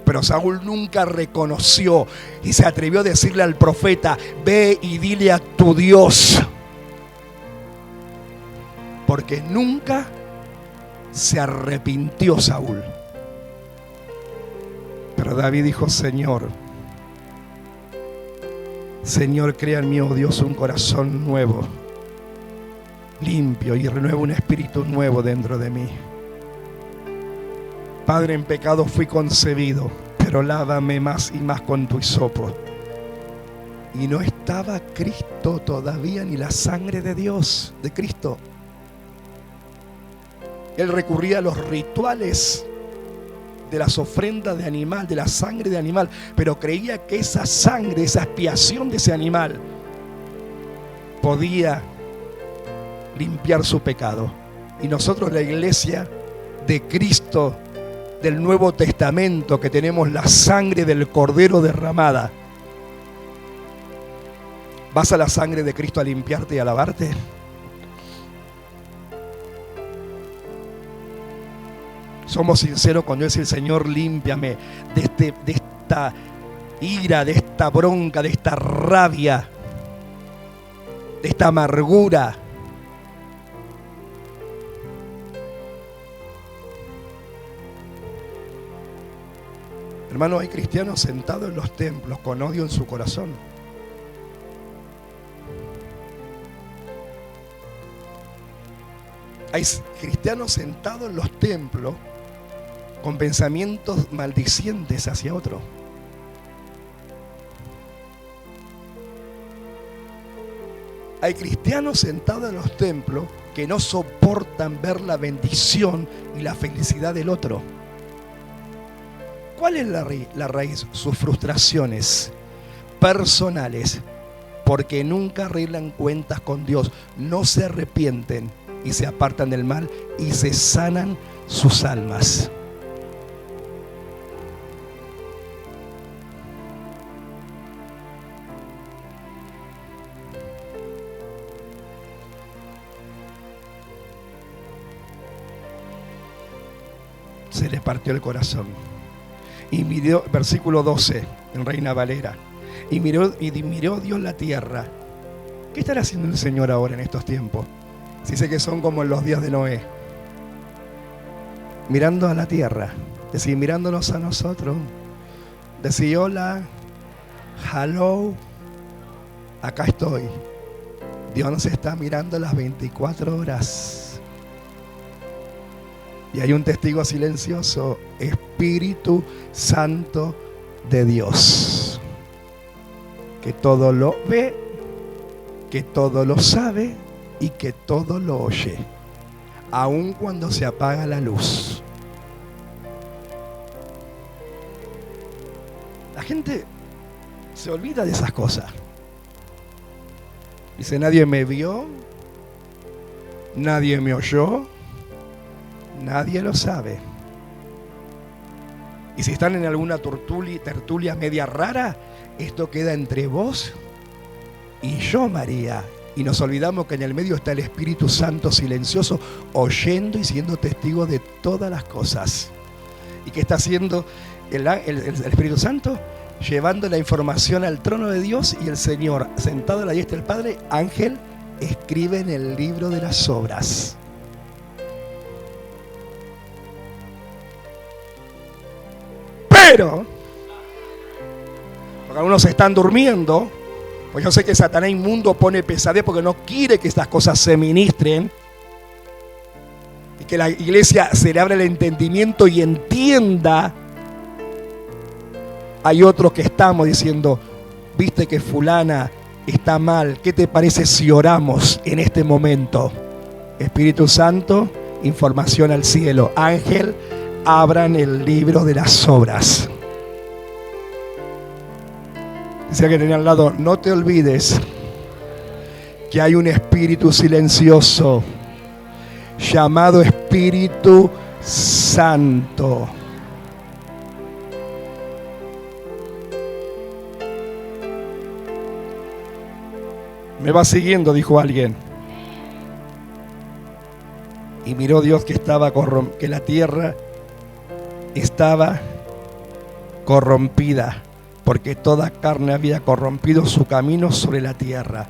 pero Saúl nunca reconoció y se atrevió a decirle al profeta: ve y dile a tu Dios, porque nunca se arrepintió Saúl. Pero David dijo: Señor, crea en mí, oh Dios, un corazón nuevo, limpio, y renueva un espíritu nuevo dentro de mí. Padre, en pecado fui concebido, pero lávame más y más con tu hisopo. Y no estaba Cristo todavía, ni la sangre de Dios, de Cristo. Él recurría a los rituales de las ofrendas de animal, de la sangre de animal, pero creía que esa sangre, esa expiación de ese animal, podía limpiar su pecado. Y nosotros, la iglesia de Cristo, del Nuevo Testamento, que tenemos la sangre del Cordero derramada. ¿Vas a la sangre de Cristo a limpiarte y a lavarte? Somos sinceros cuando dice el Señor: límpiame de esta ira, de esta bronca, de esta rabia, de esta amargura. Hermano, hay cristianos sentados en los templos con odio en su corazón. Hay cristianos sentados en los templos con pensamientos maldicientes hacia otro. Hay cristianos sentados en los templos que no soportan ver la bendición y la felicidad del otro. ¿Cuál es la raíz? Sus frustraciones personales, porque nunca arreglan cuentas con Dios, no se arrepienten y se apartan del mal y se sanan sus almas. partió el corazón. Y miró, versículo 12, en Reina Valera. Y miró Dios la tierra. ¿Qué estará haciendo el Señor ahora en estos tiempos? Si sé que son como en los días de Noé. Mirando a la tierra. Decir, mirándonos a nosotros. Decir, hola, hello, acá estoy. Dios nos está mirando las 24 horas. Y hay un testigo silencioso, Espíritu Santo de Dios, que todo lo ve, que todo lo sabe y que todo lo oye, aun cuando se apaga la luz. La gente se olvida de esas cosas. Dice, nadie me vio, nadie me oyó, nadie lo sabe. Y si están en alguna tertulia media rara, esto queda entre vos y yo, María. Y nos olvidamos que en el medio está el Espíritu Santo silencioso, oyendo y siendo testigo de todas las cosas. ¿Y qué está haciendo el Espíritu Santo? Llevando la información al trono de Dios, y el Señor, sentado a la diestra del Padre, ángel, escribe en el libro de las obras. Pero, porque algunos están durmiendo, pues yo sé que Satanás inmundo pone pesadez porque no quiere que estas cosas se ministren y que la iglesia se le abra el entendimiento y entienda. Hay otros que estamos diciendo, viste que fulana está mal, ¿qué te parece si oramos en este momento? Espíritu Santo, información al cielo. Ángel, abran el libro de las obras. Decía que tenía al lado, no te olvides que hay un espíritu silencioso llamado Espíritu Santo. Me va siguiendo, dijo alguien. Y miró Dios que la tierra estaba corrompida, porque toda carne había corrompido su camino sobre la tierra.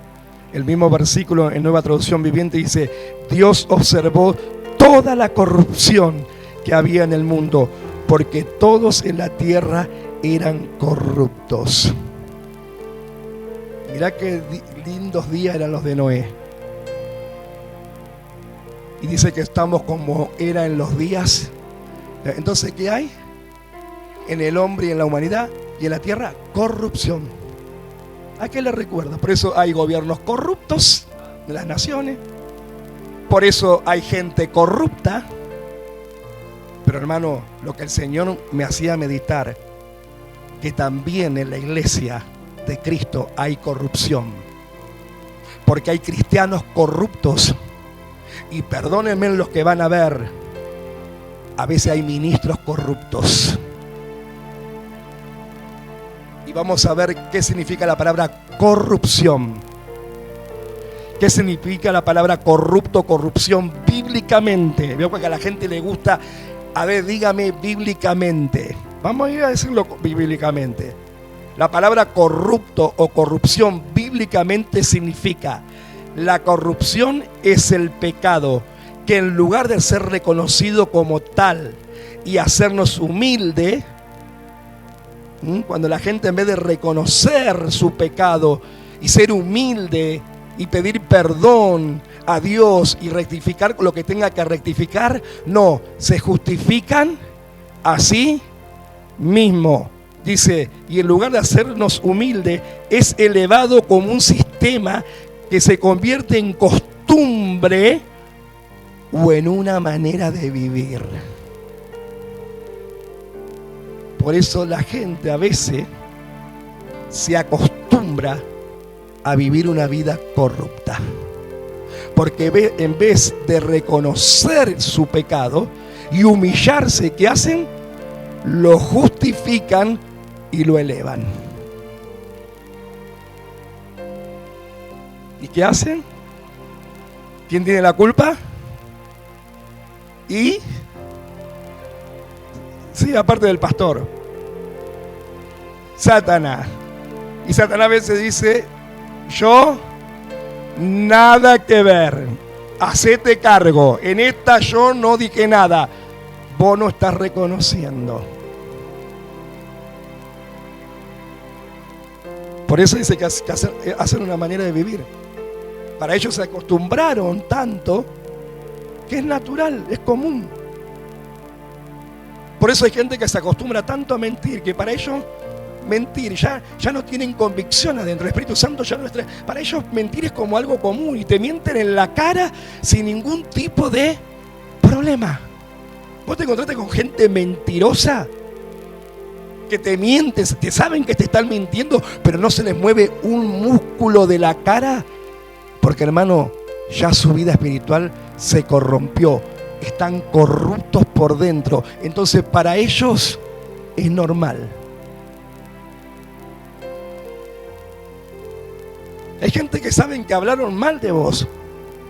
El mismo versículo en Nueva Traducción Viviente dice, Dios observó toda la corrupción que había en el mundo, porque todos en la tierra eran corruptos. Mirá qué lindos días eran los de Noé. Y dice que estamos como era en los días. Entonces, ¿qué hay? En el hombre y en la humanidad y en la tierra, corrupción. ¿A qué le recuerda? Por eso hay gobiernos corruptos de las naciones. Por eso hay gente corrupta. Pero hermano, lo que el Señor me hacía meditar, que también en la iglesia de Cristo hay corrupción, porque hay cristianos corruptos. Y perdónenme los que van a ver, a veces hay ministros corruptos. Y vamos a ver qué significa la palabra corrupción. ¿Qué significa la palabra corrupto, corrupción bíblicamente? Veo que a la gente le gusta, a ver, dígame bíblicamente. Vamos a ir a decirlo bíblicamente. La palabra corrupto o corrupción bíblicamente significa: la corrupción es el pecado que, en lugar de ser reconocido como tal y hacernos humilde, cuando la gente, en vez de reconocer su pecado y ser humilde y pedir perdón a Dios y rectificar lo que tenga que rectificar, no, se justifican a sí mismo. Dice, y en lugar de hacernos humilde, es elevado como un sistema que se convierte en costumbre o en una manera de vivir. Por eso la gente a veces se acostumbra a vivir una vida corrupta. Porque en vez de reconocer su pecado y humillarse, ¿qué hacen? Lo justifican y lo elevan. ¿Y qué hacen? ¿Quién tiene la culpa? Y Sí, aparte del pastor. Satanás. Y Satanás a veces dice, yo nada que ver. Hacete cargo. En esta yo no dije nada. Vos no estás reconociendo. Por eso dice que hacen una manera de vivir. Para ellos se acostumbraron tanto que es natural, es común. Por eso hay gente que se acostumbra tanto a mentir, que para ellos mentir ya no tienen convicción adentro. El Espíritu Santo ya no es. Para ellos mentir es como algo común y te mienten en la cara sin ningún tipo de problema. Vos te encontraste con gente mentirosa que te mientes, que saben que te están mintiendo, pero no se les mueve un músculo de la cara, porque hermano, ya su vida espiritual se corrompió, están corruptos por dentro. Entonces para ellos es normal. Hay gente que saben que hablaron mal de vos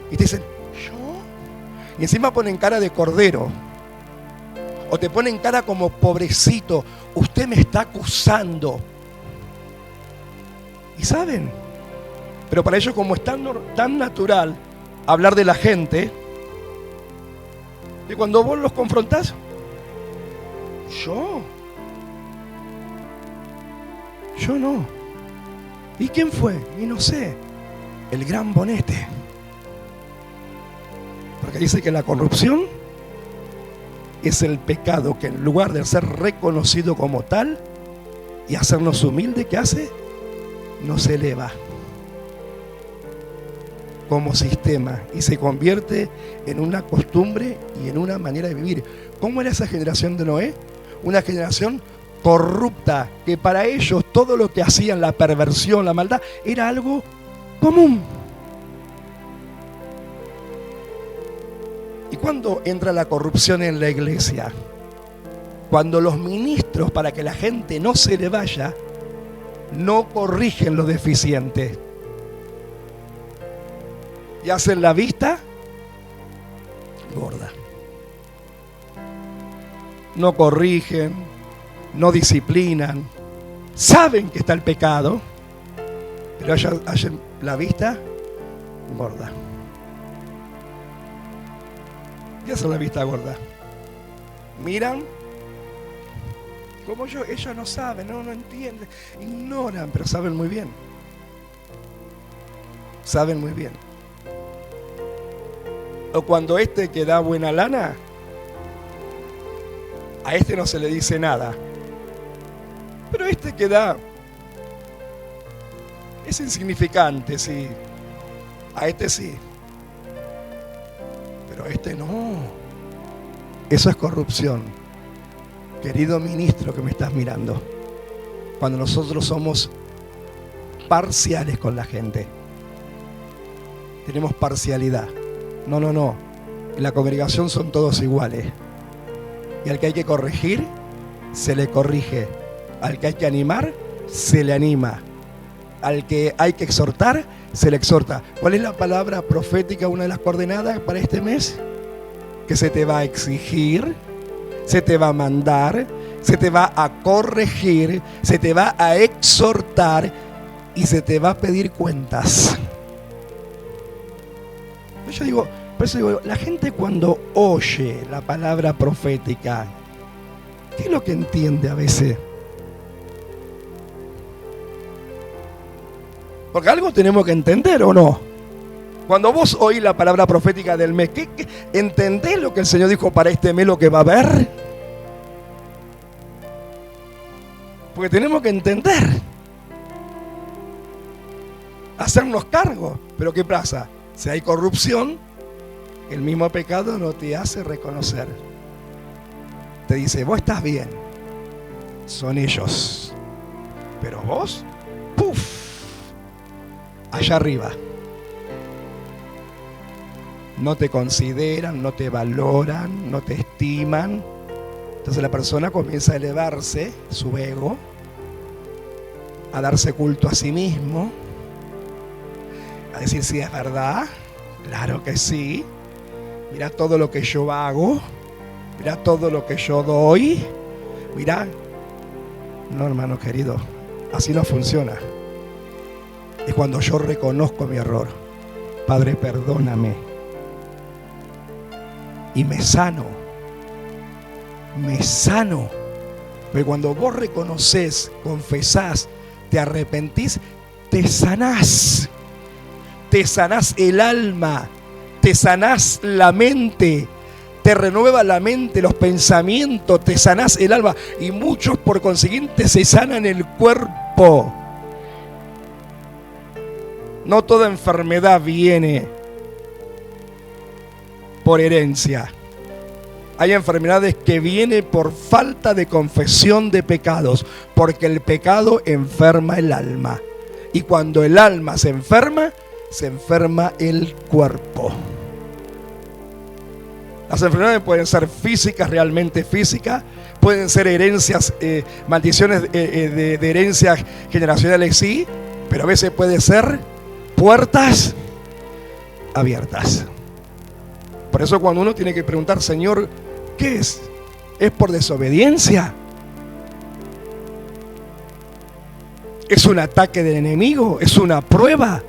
y te dicen, ¿yo? Y encima ponen cara de cordero. O te ponen cara como pobrecito, usted me está acusando. Y saben, pero para ellos como es tan natural hablar de la gente, que cuando vos los confrontás, yo no. ¿Y quién fue? Y no sé, el gran Bonete. Porque dice que la corrupción es el pecado que en lugar de ser reconocido como tal y hacernos humildes, ¿qué hace? Nos eleva como sistema y se convierte en una costumbre y en una manera de vivir. ¿Cómo era esa generación de Noé? Una generación corrupta, que para ellos todo lo que hacían, la perversión, la maldad, era algo común. ¿Y cuándo entra la corrupción en la iglesia? Cuando los ministros, para que la gente no se le vaya, no corrigen lo deficiente y hacen la vista gorda. No corrigen, no disciplinan, saben que está el pecado, pero hacen la vista gorda. ¿Qué hace la vista gorda? Miran, como ellos no saben, no entienden, ignoran, pero saben muy bien. Saben muy bien. O cuando que da buena lana, a no se le dice nada. Pero que da es insignificante, sí. A sí. Pero no. Eso es corrupción. Querido ministro que me estás mirando, cuando nosotros somos parciales con la gente, tenemos parcialidad. No. En la congregación son todos iguales. Y al que hay que corregir, se le corrige. Al que hay que animar, se le anima. Al que hay que exhortar, se le exhorta. ¿Cuál es la palabra profética, una de las coordenadas para este mes? Que se te va a exigir, se te va a mandar, se te va a corregir, se te va a exhortar y se te va a pedir cuentas. Por eso digo, la gente cuando oye la palabra profética, ¿qué es lo que entiende a veces? Porque algo tenemos que entender, ¿o no? Cuando vos oís la palabra profética del mes, ¿qué entendés lo que el Señor dijo para este mes, lo que va a haber? Porque tenemos que entender, hacernos cargo. Pero ¿qué pasa? Si hay corrupción, el mismo pecado no te hace reconocer. Te dice, vos estás bien, son ellos, pero vos, ¡puf!, allá arriba. No te consideran, no te valoran, no te estiman. Entonces la persona comienza a elevarse, su ego, a darse culto a sí mismo, a decir, sí, es verdad, claro que sí. Mira todo lo que yo hago, mira todo lo que yo doy, Mirá, no, hermano querido, así no funciona. Es cuando yo reconozco mi error. Padre, perdóname. Y me sano. Me sano. Pero cuando vos reconoces, confesás, te arrepentís, te sanás. Te sanás el alma. Te sanás la mente. Te renueva la mente, los pensamientos. Te sanás el alma. Y muchos por consiguiente se sanan el cuerpo. No toda enfermedad viene por herencia. Hay enfermedades que vienen por falta de confesión de pecados, porque el pecado enferma el alma. Y cuando el alma se enferma el cuerpo. Las enfermedades pueden ser físicas, realmente físicas, pueden ser herencias, maldiciones de herencias generacionales, sí, pero a veces puede ser puertas abiertas. Por eso cuando uno tiene que preguntar, Señor, ¿qué es? ¿Es por desobediencia? ¿Es un ataque del enemigo? ¿Es una prueba?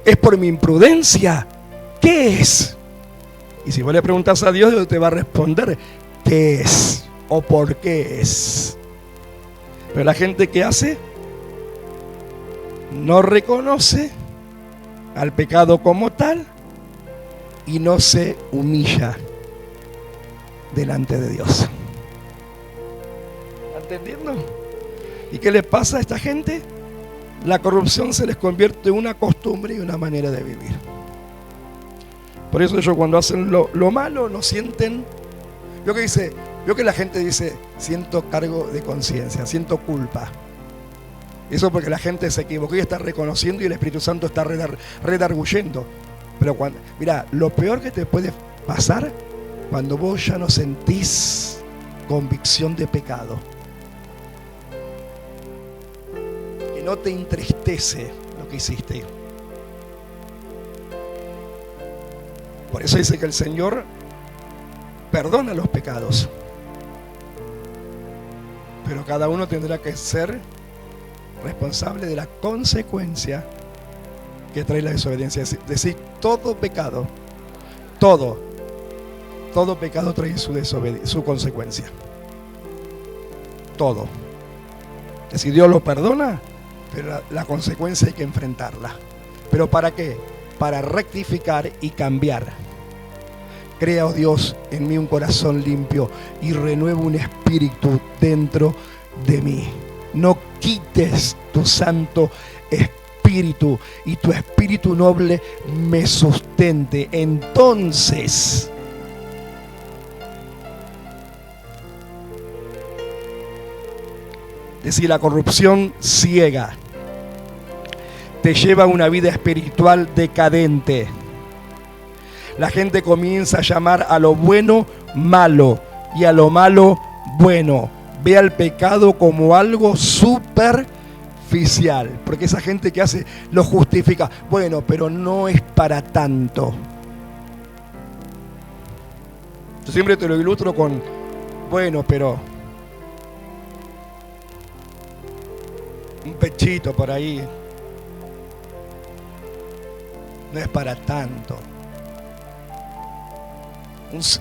¿Es por mi imprudencia? ¿Qué es? Y si vos le preguntas a Dios, Dios te va a responder ¿qué es? ¿O por qué es? Pero la gente que hace no reconoce al pecado como tal y no se humilla delante de Dios. ¿Entendiendo? ¿Y qué le pasa a esta gente? La corrupción se les convierte en una costumbre y una manera de vivir. Por eso ellos cuando hacen lo malo no sienten. Veo que la gente dice, siento cargo de conciencia, siento culpa. Eso porque la gente se equivocó y está reconociendo y el Espíritu Santo está redarguyendo. Pero mira, lo peor que te puede pasar cuando vos ya no sentís convicción de pecado. Que no te entristece lo que hiciste. Por eso dice que el Señor perdona los pecados. Pero cada uno tendrá que ser responsable de la consecuencia que trae la desobediencia. Es decir, todo pecado trae su consecuencia. Todo. Es decir, Dios lo perdona, pero la consecuencia hay que enfrentarla. ¿Pero para qué? Para rectificar y cambiar. Crea, oh Dios, en mí un corazón limpio y renueva un espíritu dentro de mí. No quites tu santo espíritu y tu espíritu noble me sustente. Entonces, es decir, la corrupción ciega te lleva a una vida espiritual decadente. La gente comienza a llamar a lo bueno malo y a lo malo bueno. Ve al pecado como algo superficial, porque esa gente que hace lo justifica. Bueno, pero no es para tanto. Yo siempre te lo ilustro con, bueno, pero un pechito por ahí no es para tanto.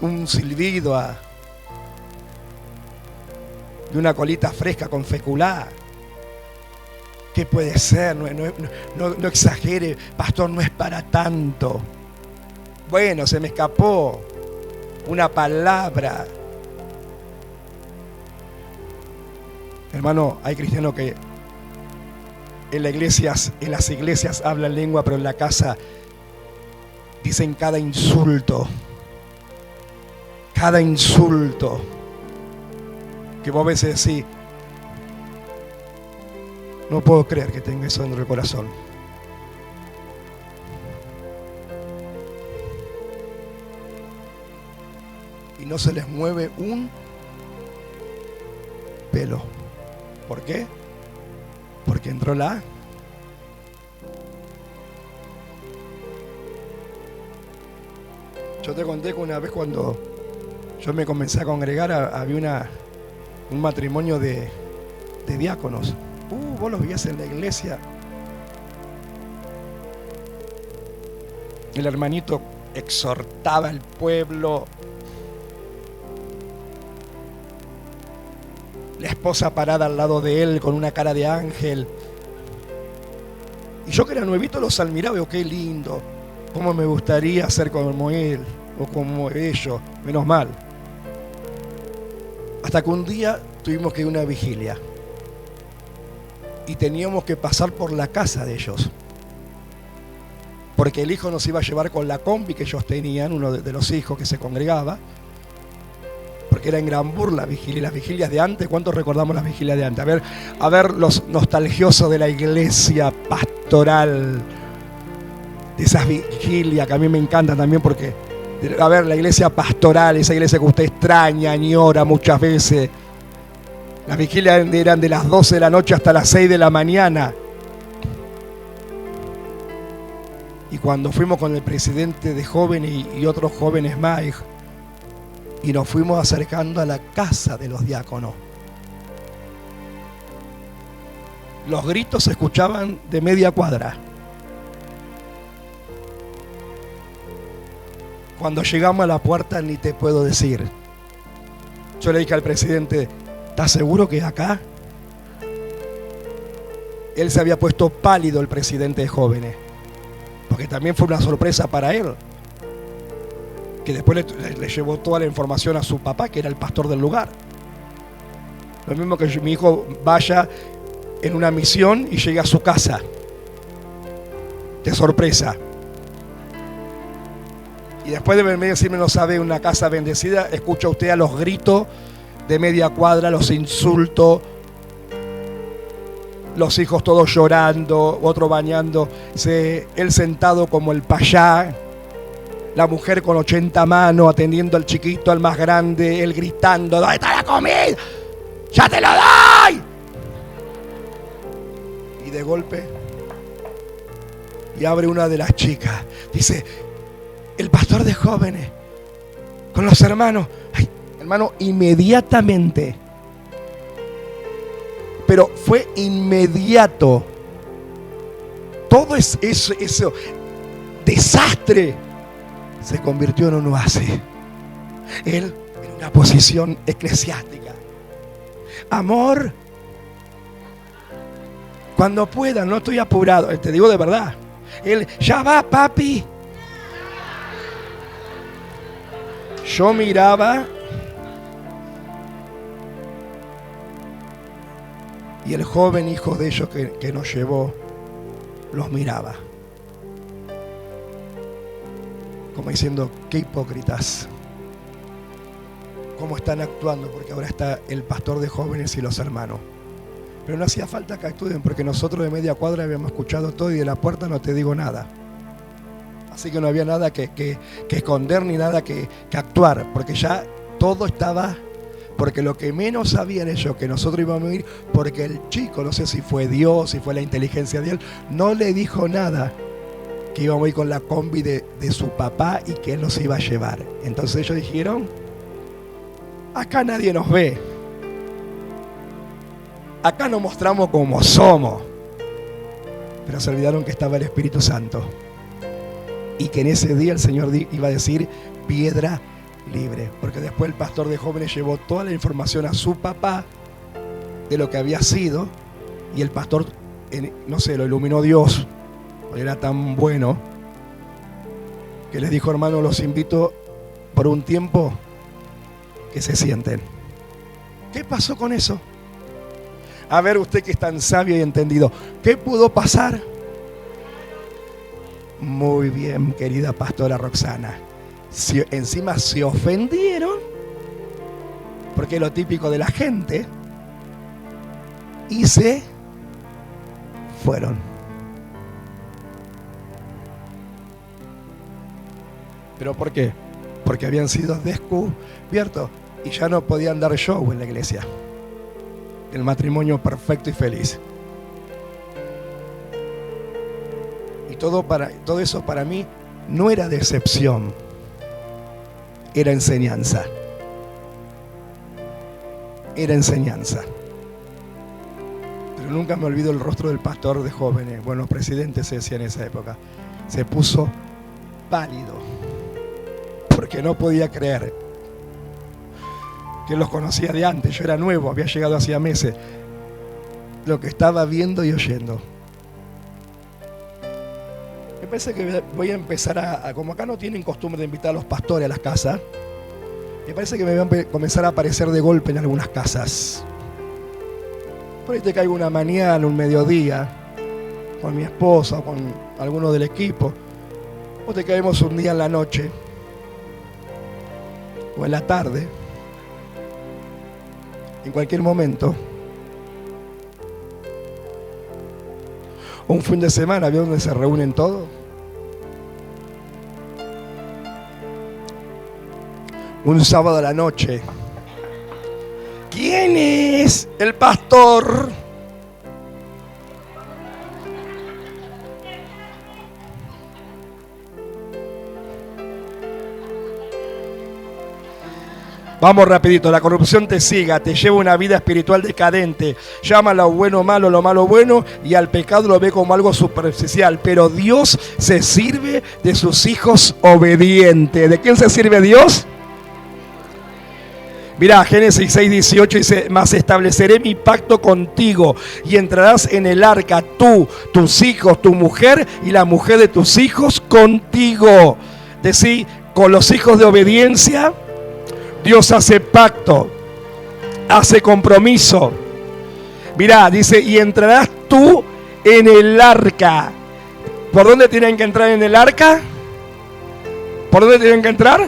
Un silbido de una colita fresca con feculá. ¿Qué puede ser? No exagere, pastor, no es para tanto. Bueno, se me escapó una palabra. Hermano, hay cristianos que en las iglesias hablan lengua, pero en la casa dicen cada insulto. Cada insulto que vos a veces decís, no puedo creer que tenga eso en el corazón. Y no se les mueve un pelo. ¿Por qué? Porque entró la Yo te conté que una vez cuando yo me comencé a congregar, había un matrimonio de diáconos. Vos los veías en la iglesia. El hermanito exhortaba al pueblo. La esposa parada al lado de él con una cara de ángel. Y yo que era nuevito los admiraba. Digo, qué lindo. Cómo me gustaría ser como él o como ellos. Menos mal. Hasta que un día tuvimos que ir a una vigilia. Y teníamos que pasar por la casa de ellos. Porque el hijo nos iba a llevar con la combi que ellos tenían, uno de los hijos que se congregaba. Porque era en Granburg la vigilia, las vigilias de antes. ¿Cuántos recordamos las vigilias de antes? A ver los nostalgiosos de la iglesia pastoral, de esas vigilias que a mí me encantan también porque, a ver, la iglesia pastoral, esa iglesia que usted extraña, añora muchas veces. Las vigilias eran de las 12 de la noche hasta las 6 de la mañana. Y cuando fuimos con el presidente de jóvenes y otros jóvenes más, y nos fuimos acercando a la casa de los diáconos, los gritos se escuchaban de media cuadra. Cuando llegamos a la puerta, ni te puedo decir. Yo le dije al presidente, ¿estás seguro que es acá? Él se había puesto pálido, el presidente de jóvenes, porque también fue una sorpresa para él, que después le llevó toda la información a su papá, que era el pastor del lugar. Lo mismo que mi hijo vaya en una misión y llegue a su casa de sorpresa. Y después de decirme, no sabe, una casa bendecida, escucha usted a los gritos de media cuadra, los insultos, los hijos todos llorando, otro bañándose, él sentado como el payá, la mujer con 80 manos atendiendo al chiquito, al más grande, él gritando, ¿dónde está la comida? ¡Ya te lo doy! Y de golpe, y abre una de las chicas, dice, el pastor de jóvenes, con los hermanos. Ay, hermano, inmediatamente, pero fue inmediato, todo eso desastre se convirtió en un oasis. Él en una posición eclesiástica. Amor, cuando pueda, no estoy apurado, te digo de verdad. Él, ya va, papi. Yo miraba y el joven hijo de ellos que nos llevó los miraba como diciendo, qué hipócritas, cómo están actuando, porque ahora está el pastor de jóvenes y los hermanos. Pero no hacía falta que actúen, porque nosotros de media cuadra habíamos escuchado todo y de la puerta no te digo nada. Así que no había nada que esconder ni nada que actuar, porque ya todo estaba, porque lo que menos sabían ellos que nosotros íbamos a ir, porque el chico, no sé si fue Dios, si fue la inteligencia de él, no le dijo nada, que íbamos a ir con la combi de su papá y que él nos iba a llevar. Entonces ellos dijeron, acá nadie nos ve, acá nos mostramos como somos, pero se olvidaron que estaba el Espíritu Santo y que en ese día el Señor iba a decir piedra libre, porque después el pastor de jóvenes llevó toda la información a su papá de lo que había sido, y el pastor, no sé, lo iluminó Dios, porque era tan bueno que les dijo, hermano, los invito por un tiempo que se sienten. ¿Qué pasó con eso? A ver, usted que es tan sabio y entendido, ¿qué pudo pasar? Muy bien, querida pastora Roxana. Si encima se ofendieron, porque es lo típico de la gente, y se fueron. ¿Pero por qué? Porque habían sido descubiertos y ya no podían dar show en la iglesia. El matrimonio perfecto y feliz. Y todo eso para mí no era decepción, era enseñanza. era enseñanza. Pero nunca me olvido el rostro del pastor de jóvenes, bueno, presidente se decía en esa época. Se puso pálido, porque no podía creer que los conocía de antes. Yo era nuevo, había llegado hacía meses. Lo que estaba viendo y oyendo. Me parece que voy a empezar como acá no tienen costumbre de invitar a los pastores a las casas, me parece que me voy a comenzar a aparecer de golpe en algunas casas. Por ahí te caigo una mañana, un mediodía, con mi esposa o con alguno del equipo. O te caemos un día en la noche o en la tarde. En cualquier momento. O un fin de semana, ¿vio donde se reúnen todos? Un sábado a la noche. ¿Quién es el pastor? Vamos rapidito, la corrupción te siga, te lleva una vida espiritual decadente, llama lo bueno malo, lo malo bueno, y al pecado lo ve como algo superficial, pero Dios se sirve de sus hijos obedientes. ¿De quién se sirve Dios? Mirá, Génesis 6:18 dice: mas estableceré mi pacto contigo y entrarás en el arca tú, tus hijos, tu mujer y la mujer de tus hijos contigo. Decí, con los hijos de obediencia, Dios hace pacto, hace compromiso. Mirá, dice, y entrarás tú en el arca. ¿Por dónde tienen que entrar en el arca? ¿Por dónde tienen que entrar?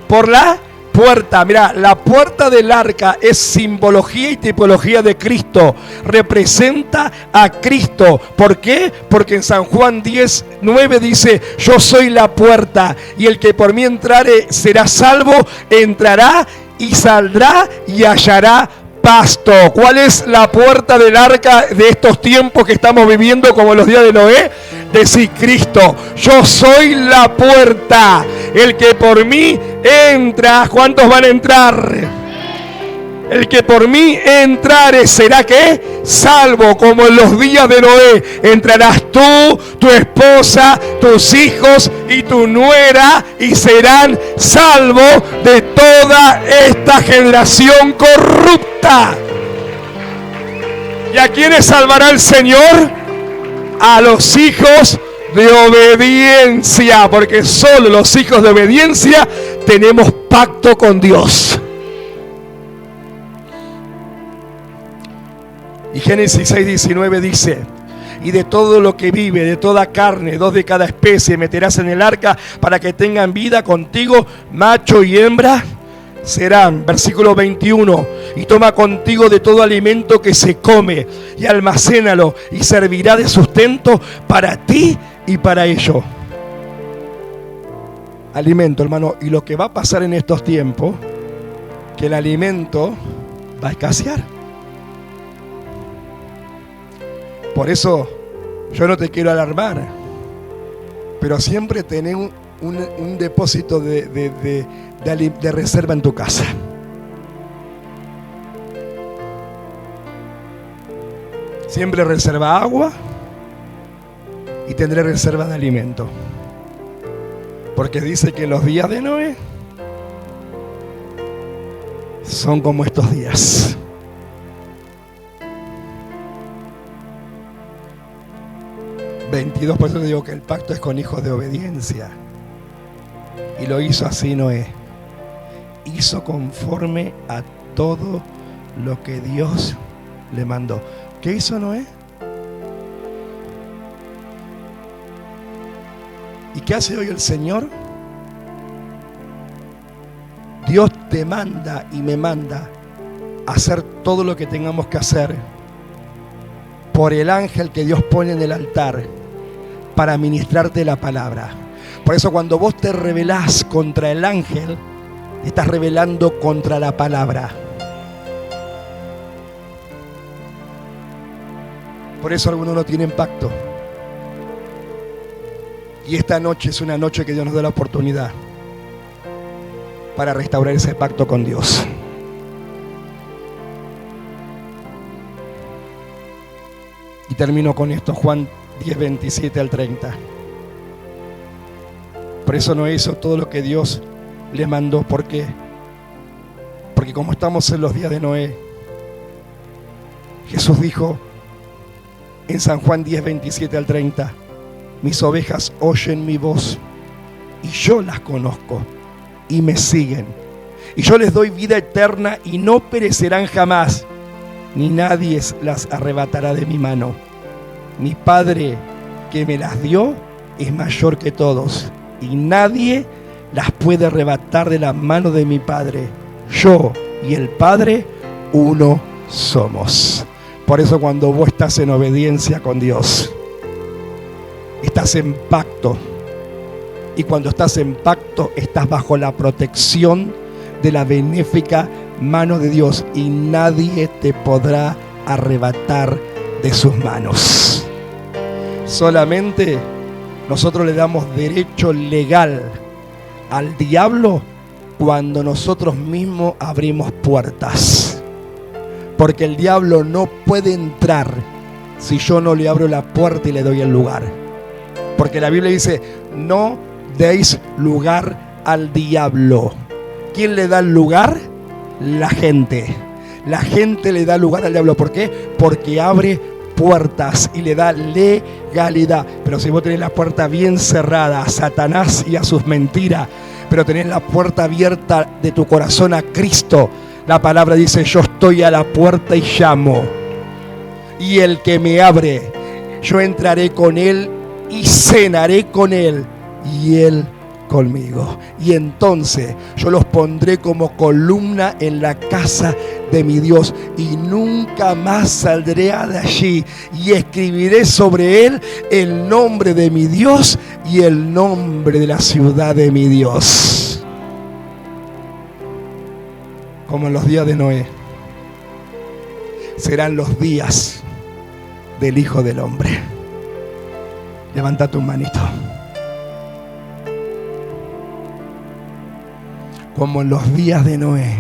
Por la puerta. Mirá, la puerta del arca es simbología y tipología de Cristo. Representa a Cristo. ¿Por qué? Porque en San Juan 10:9 dice: yo soy la puerta, y el que por mí entrare será salvo, entrará y saldrá y hallará pasto. ¿Cuál es la puerta del arca de estos tiempos que estamos viviendo, como los días de Noé? Decir: Cristo, yo soy la puerta, el que por mí entra. ¿Cuántos van a entrar? El que por mí entrare será ¿qué? Salvo, como en los días de Noé. Entrarás tú, tu esposa, tus hijos y tu nuera, y serán salvos de toda esta generación corrupta. ¿Y a quiénes salvará el Señor? A los hijos de obediencia, porque solo los hijos de obediencia tenemos pacto con Dios. Y Génesis 6:19 dice: y de todo lo que vive, de toda carne, 2 de cada especie meterás en el arca para que tengan vida contigo, macho y hembra serán. Versículo 21, y toma contigo de todo alimento que se come y almacénalo, y servirá de sustento para ti y para ellos. Alimento, hermano. Y lo que va a pasar en estos tiempos, que el alimento va a escasear. Por eso yo no te quiero alarmar, pero siempre tenés un depósito de reserva en tu casa. Siempre reserva agua y tendré reserva de alimento. Porque dice que los días de Noé son como estos días. Por eso digo que el pacto es con hijos de obediencia. Y lo hizo así Noé. Hizo conforme a todo lo que Dios le mandó. ¿Qué hizo Noé? ¿Y qué hace hoy el Señor? Dios te manda y me manda a hacer todo lo que tengamos que hacer por el ángel que Dios pone en el altar para ministrarte la palabra. Por eso cuando vos te rebelás contra el ángel, te estás rebelando contra la palabra. Por eso algunos no tienen pacto. Y esta noche es una noche que Dios nos da la oportunidad para restaurar ese pacto con Dios. Y termino con esto, Juan 10, 27 al 30. Por eso Noé hizo todo lo que Dios le mandó. ¿Por qué? Porque como estamos en los días de Noé, Jesús dijo en San Juan 10, 27 al 30, mis ovejas oyen mi voz y yo las conozco y me siguen. Y yo les doy vida eterna y no perecerán jamás, ni nadie las arrebatará de mi mano. Mi Padre que me las dio es mayor que todos y nadie las puede arrebatar de la mano de mi Padre. Yo y el Padre uno somos. Por eso cuando vos estás en obediencia con Dios, estás en pacto. Y cuando estás en pacto, estás bajo la protección de la benéfica mano de Dios y nadie te podrá arrebatar de sus manos. Solamente nosotros le damos derecho legal al diablo cuando nosotros mismos abrimos puertas. Porque el diablo no puede entrar si yo no le abro la puerta y le doy el lugar. Porque la Biblia dice, no deis lugar al diablo. ¿Quién le da el lugar? La gente. La gente le da lugar al diablo. ¿Por qué? Porque abre puertas y le da legalidad. Pero si vos tenés la puerta bien cerrada a Satanás y a sus mentiras, pero tenés la puerta abierta de tu corazón a Cristo, la palabra dice, yo estoy a la puerta y llamo. Y el que me abre, yo entraré con él y cenaré con él y él conmigo. Y entonces yo los pondré como columna en la casa de mi Dios y nunca más saldré de allí, y escribiré sobre él el nombre de mi Dios y el nombre de la ciudad de mi Dios. Como en los días de Noé, serán los días del Hijo del Hombre. Levanta tu manito. Como en los días de Noé.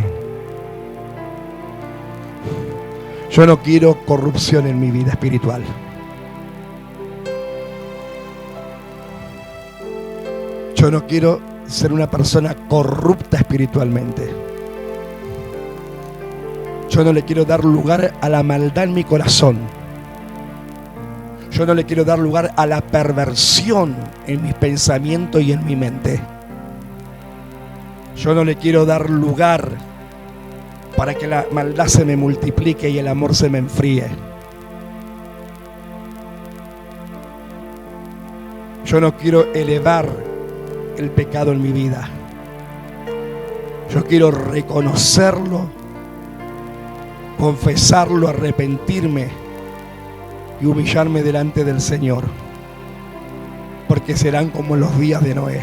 Yo no quiero corrupción en mi vida espiritual. Yo no quiero ser una persona corrupta espiritualmente. Yo no le quiero dar lugar a la maldad en mi corazón. Yo no le quiero dar lugar a la perversión en mis pensamientos y en mi mente. Yo no le quiero dar lugar para que la maldad se me multiplique y el amor se me enfríe. Yo no quiero elevar el pecado en mi vida. Yo quiero reconocerlo, confesarlo, arrepentirme y humillarme delante del Señor. Porque serán como los días de Noé.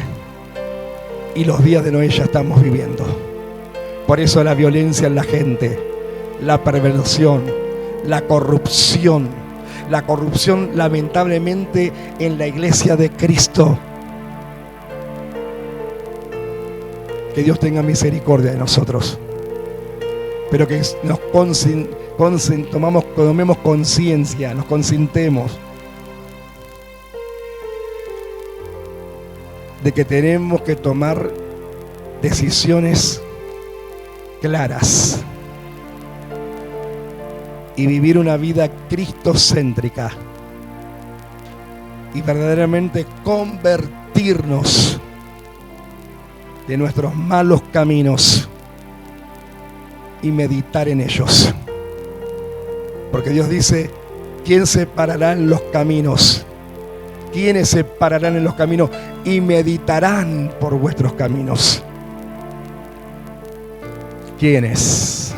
Y los días de Noé ya estamos viviendo. Por eso la violencia en la gente, la perversión, la corrupción lamentablemente en la iglesia de Cristo. Que Dios tenga misericordia de nosotros. Pero que nos tomemos conciencia, nos consintemos de que tenemos que tomar decisiones claras y vivir una vida cristocéntrica y verdaderamente convertirnos de nuestros malos caminos y meditar en ellos. Porque Dios dice, ¿quién se parará en los caminos? ¿Quiénes se pararán en los caminos y meditarán por vuestros caminos? ¿Quiénes?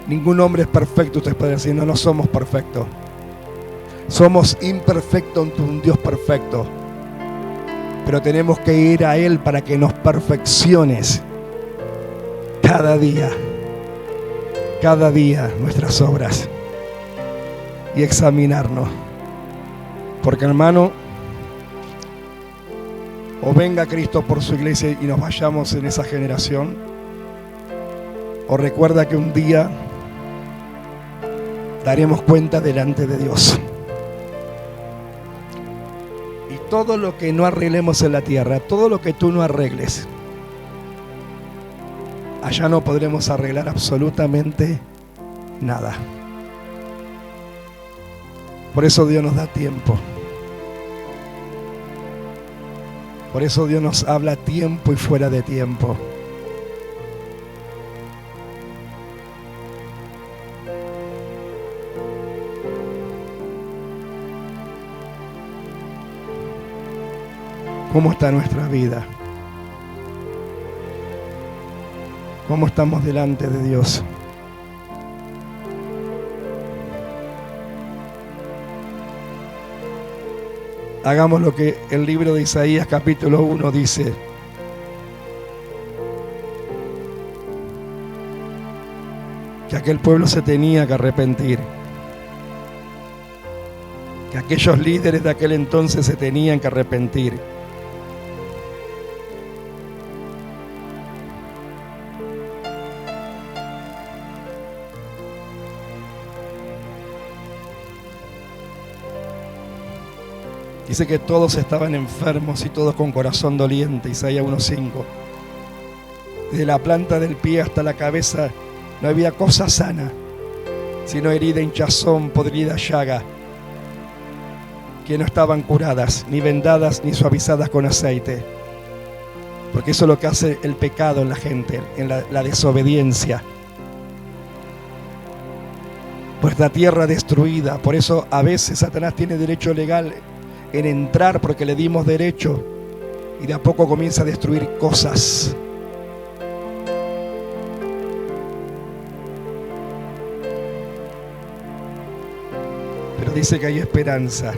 Ningún hombre es perfecto. Ustedes pueden decir, no somos perfectos. Somos imperfectos ante un Dios perfecto. Pero tenemos que ir a Él para que nos perfecciones cada día nuestras obras y examinarnos. Porque hermano, O venga Cristo por su iglesia y nos vayamos en esa generación. O recuerda que un día daremos cuenta delante de Dios. Y todo lo que no arreglemos en la tierra, todo lo que tú no arregles, allá no podremos arreglar absolutamente nada. Por eso Dios nos da tiempo. Por eso Dios nos habla a tiempo y fuera de tiempo. ¿Cómo está nuestra vida? ¿Cómo estamos delante de Dios? Hagamos lo que el libro de Isaías capítulo 1 dice. Que aquel pueblo se tenía que arrepentir. Que aquellos líderes de aquel entonces se tenían que arrepentir. Dice que todos estaban enfermos y todos con corazón doliente, Isaías 1:5. Desde la planta del pie hasta la cabeza no había cosa sana, sino herida, hinchazón, podrida llaga, que no estaban curadas, ni vendadas, ni suavizadas con aceite. Porque eso es lo que hace el pecado en la gente, en la desobediencia. Pues la tierra destruida, por eso a veces Satanás tiene derecho legal en entrar porque le dimos derecho y de a poco comienza a destruir cosas. Pero dice que hay esperanza.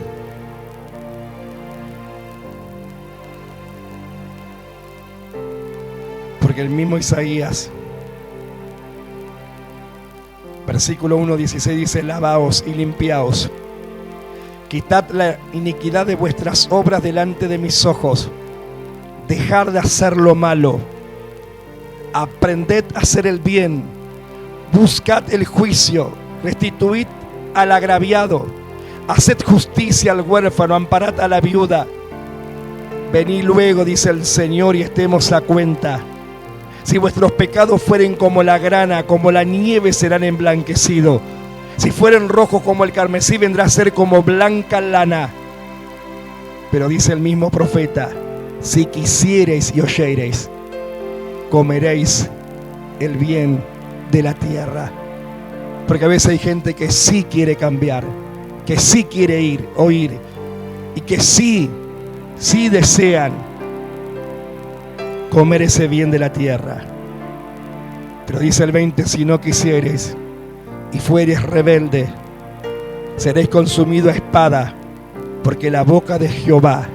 Porque el mismo Isaías, versículo 1:16 dice: lavaos y limpiaos. Quitad la iniquidad de vuestras obras delante de mis ojos. Dejad de hacer lo malo. Aprended a hacer el bien. Buscad el juicio. Restituid al agraviado. Haced justicia al huérfano. Amparad a la viuda. Venid luego, dice el Señor, y estemos a cuenta. Si vuestros pecados fueren como la grana, como la nieve serán emblanquecidos. Si fueren rojos como el carmesí, vendrá a ser como blanca lana. Pero dice el mismo profeta: si quisiereis y oyereis, comeréis el bien de la tierra. Porque a veces hay gente que sí quiere cambiar, que sí quiere oír, y que sí desean comer ese bien de la tierra. Pero dice el 20: si no quisiereis y fuereis rebelde, seréis consumido a espada, porque la boca de Jehová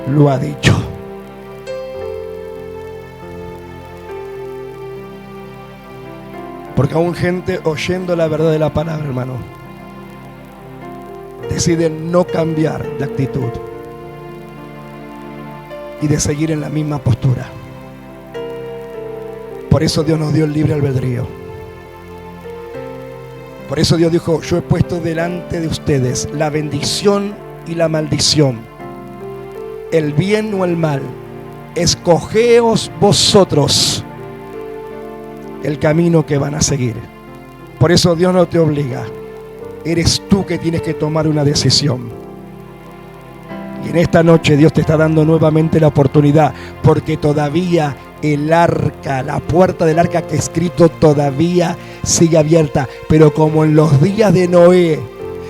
lo ha dicho. Porque aún gente oyendo la verdad de la palabra, hermano, decide no cambiar de actitud y de seguir en la misma postura. Por eso Dios nos dio el libre albedrío. Por eso Dios dijo: yo he puesto delante de ustedes la bendición y la maldición, el bien o el mal. Escogeos vosotros el camino que van a seguir. Por eso Dios no te obliga. Eres tú que tienes que tomar una decisión. Y en esta noche Dios te está dando nuevamente la oportunidad, porque todavía el arca, la puerta del arca que he escrito todavía sigue abierta. Pero como en los días de Noé,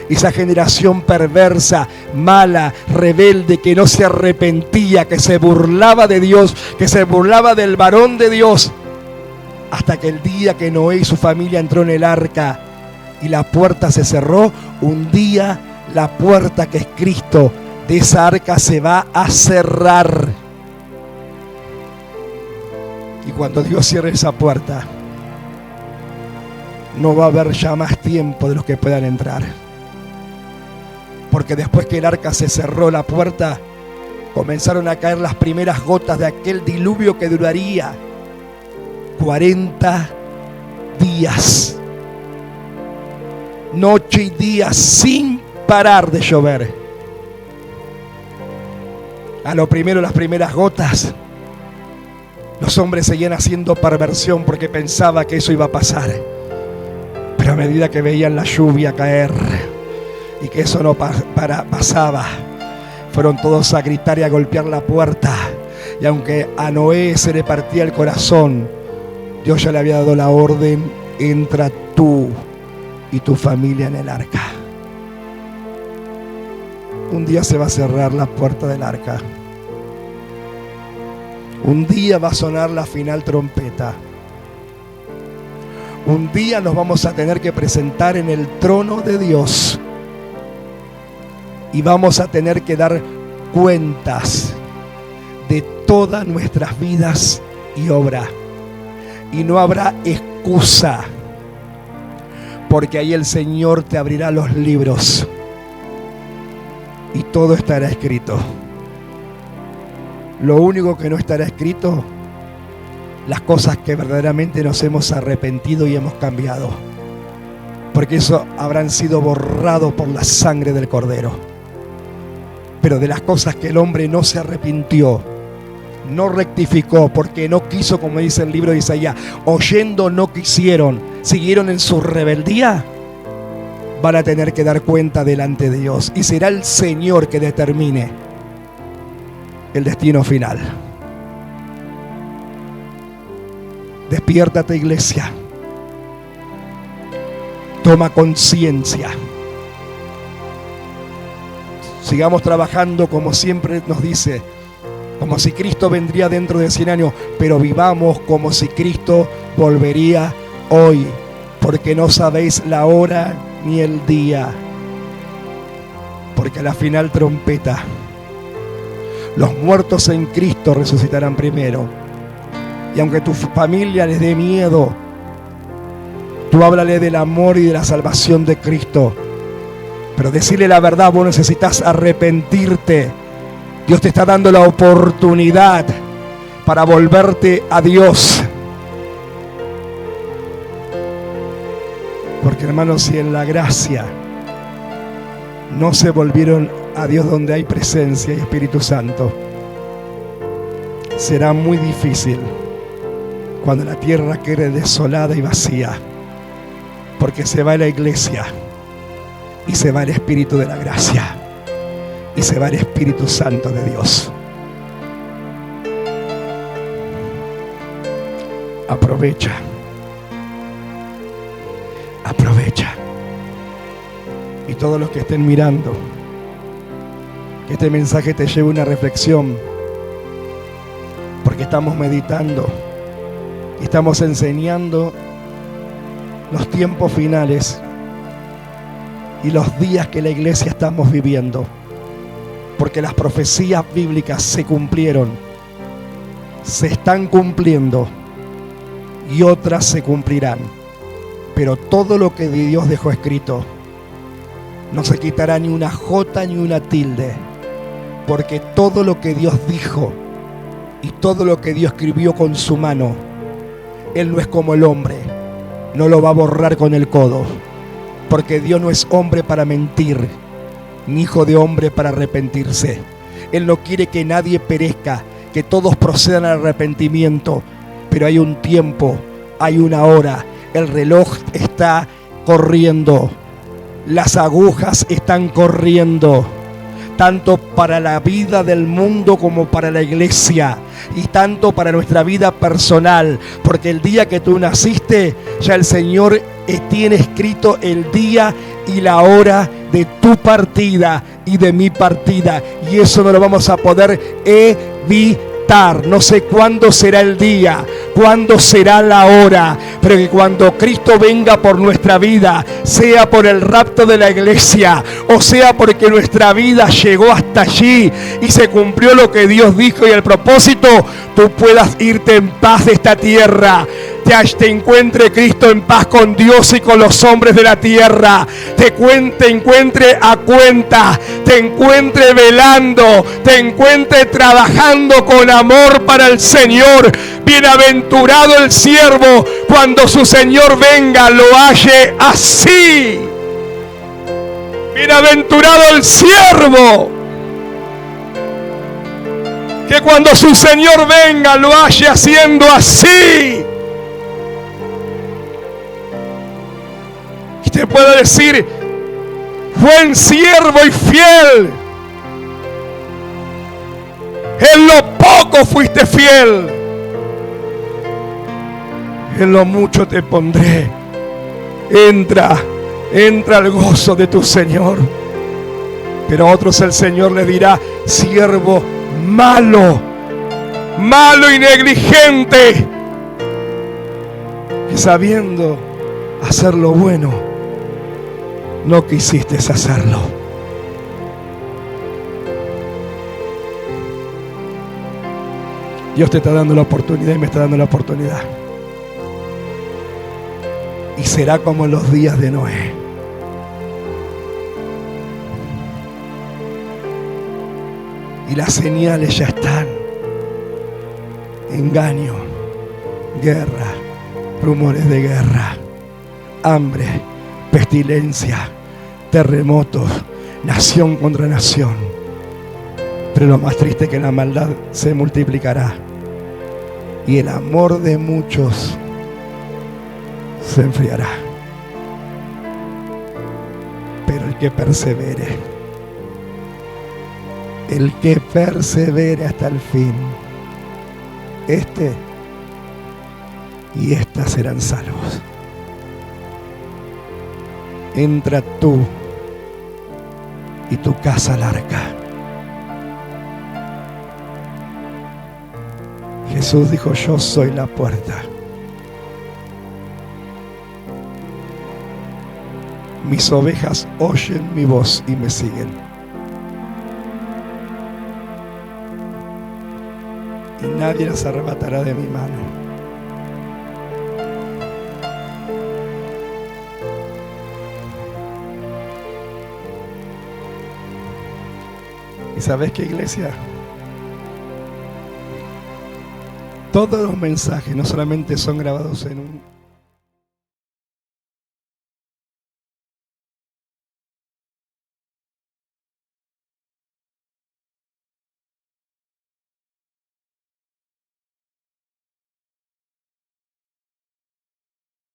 esa generación perversa, mala, rebelde, que no se arrepentía, que se burlaba de Dios, que se burlaba del varón de Dios, hasta que el día que Noé y su familia entró en el arca y la puerta se cerró, un día la puerta que es Cristo de esa arca se va a cerrar. Y cuando Dios cierre esa puerta, no va a haber ya más tiempo de los que puedan entrar. Porque después que el arca se cerró la puerta, comenzaron a caer las primeras gotas de aquel diluvio que duraría 40 días. Noche y día sin parar de llover. A lo primero, las primeras gotas, los hombres seguían haciendo perversión porque pensaba que eso iba a pasar. Pero a medida que veían la lluvia caer y que eso no pasaba, fueron todos a gritar y a golpear la puerta. Y aunque a Noé se le partía el corazón, Dios ya le había dado la orden: entra tú y tu familia en el arca. Un día se va a cerrar la puerta del arca. Un día va a sonar la final trompeta. Un día nos vamos a tener que presentar en el trono de Dios. Y vamos a tener que dar cuentas de todas nuestras vidas y obra. Y no habrá excusa, porque ahí el Señor te abrirá los libros y todo estará escrito. Lo único que no estará escrito, las cosas que verdaderamente nos hemos arrepentido y hemos cambiado, porque eso habrán sido borrados por la sangre del Cordero. Pero de las cosas que el hombre no se arrepintió, no rectificó, porque no quiso, como dice el libro de Isaías, oyendo no quisieron, siguieron en su rebeldía, van a tener que dar cuenta delante de Dios. Y será el Señor que determine el destino final. Despiértate, iglesia. Toma conciencia. Sigamos trabajando como siempre nos dice, como si Cristo vendría dentro de 100 años, pero vivamos como si Cristo volvería hoy, porque no sabéis la hora ni el día. Porque a la final trompeta, los muertos en Cristo resucitarán primero. Y aunque tu familia les dé miedo, tú háblale del amor y de la salvación de Cristo. Pero decirle la verdad, vos necesitas arrepentirte. Dios te está dando la oportunidad para volverte a Dios. Porque, hermanos, si en la gracia no se volvieron a Dios donde hay presencia y Espíritu Santo, será muy difícil cuando la tierra quede desolada y vacía, porque se va la iglesia y se va el Espíritu de la gracia y se va el Espíritu Santo de Dios. Aprovecha. Aprovecha. Y todos los que estén mirando, que este mensaje te lleve una reflexión, porque estamos meditando y estamos enseñando los tiempos finales y los días que la iglesia estamos viviendo, porque las profecías bíblicas se cumplieron, se están cumpliendo y otras se cumplirán. Pero todo lo que Dios dejó escrito no se quitará ni una jota ni una tilde, porque todo lo que Dios dijo y todo lo que Dios escribió con su mano, Él no es como el hombre, no lo va a borrar con el codo, porque Dios no es hombre para mentir, ni hijo de hombre para arrepentirse. Él no quiere que nadie perezca, que todos procedan al arrepentimiento, pero hay un tiempo, hay una hora, el reloj está corriendo, las agujas están corriendo, tanto para la vida del mundo como para la iglesia, y tanto para nuestra vida personal, porque el día que tú naciste, ya el Señor tiene escrito el día y la hora de tu partida y de mi partida, y eso no lo vamos a poder evitar. No sé cuándo será el día, cuándo será la hora, pero que cuando Cristo venga por nuestra vida, sea por el rapto de la iglesia, o sea porque nuestra vida llegó hasta allí y se cumplió lo que Dios dijo y el propósito, tú puedas irte en paz de esta tierra, te encuentre Cristo en paz con Dios y con los hombres de la tierra. Te encuentre a cuenta, te encuentre velando, te encuentre trabajando con amor para el Señor. Bienaventurado el siervo cuando su Señor venga, lo halle así. Bienaventurado el siervo que cuando su Señor venga lo halle haciendo así. Y te puedo decir: buen siervo y fiel, en lo poco fuiste fiel, en lo mucho te pondré. Entra al gozo de tu Señor. Pero a otros el Señor le dirá: siervo malo y negligente, que sabiendo hacer lo bueno, no quisiste hacerlo. Dios te está dando la oportunidad y me está dando la oportunidad. Y será como en los días de Noé. Y las señales ya están: engaño, guerra, rumores de guerra, hambre, pestilencia, terremotos, nación contra nación. Pero lo más triste es que la maldad se multiplicará y el amor de muchos se enfriará. Pero el que persevere hasta el fin, este y esta serán salvos. Entra tú y tu casa al arca. Jesús dijo: yo soy la puerta. Mis ovejas oyen mi voz y me siguen. Y nadie las arrebatará de mi mano. ¿Y sabes qué, iglesia? Todos los mensajes no solamente son grabados en un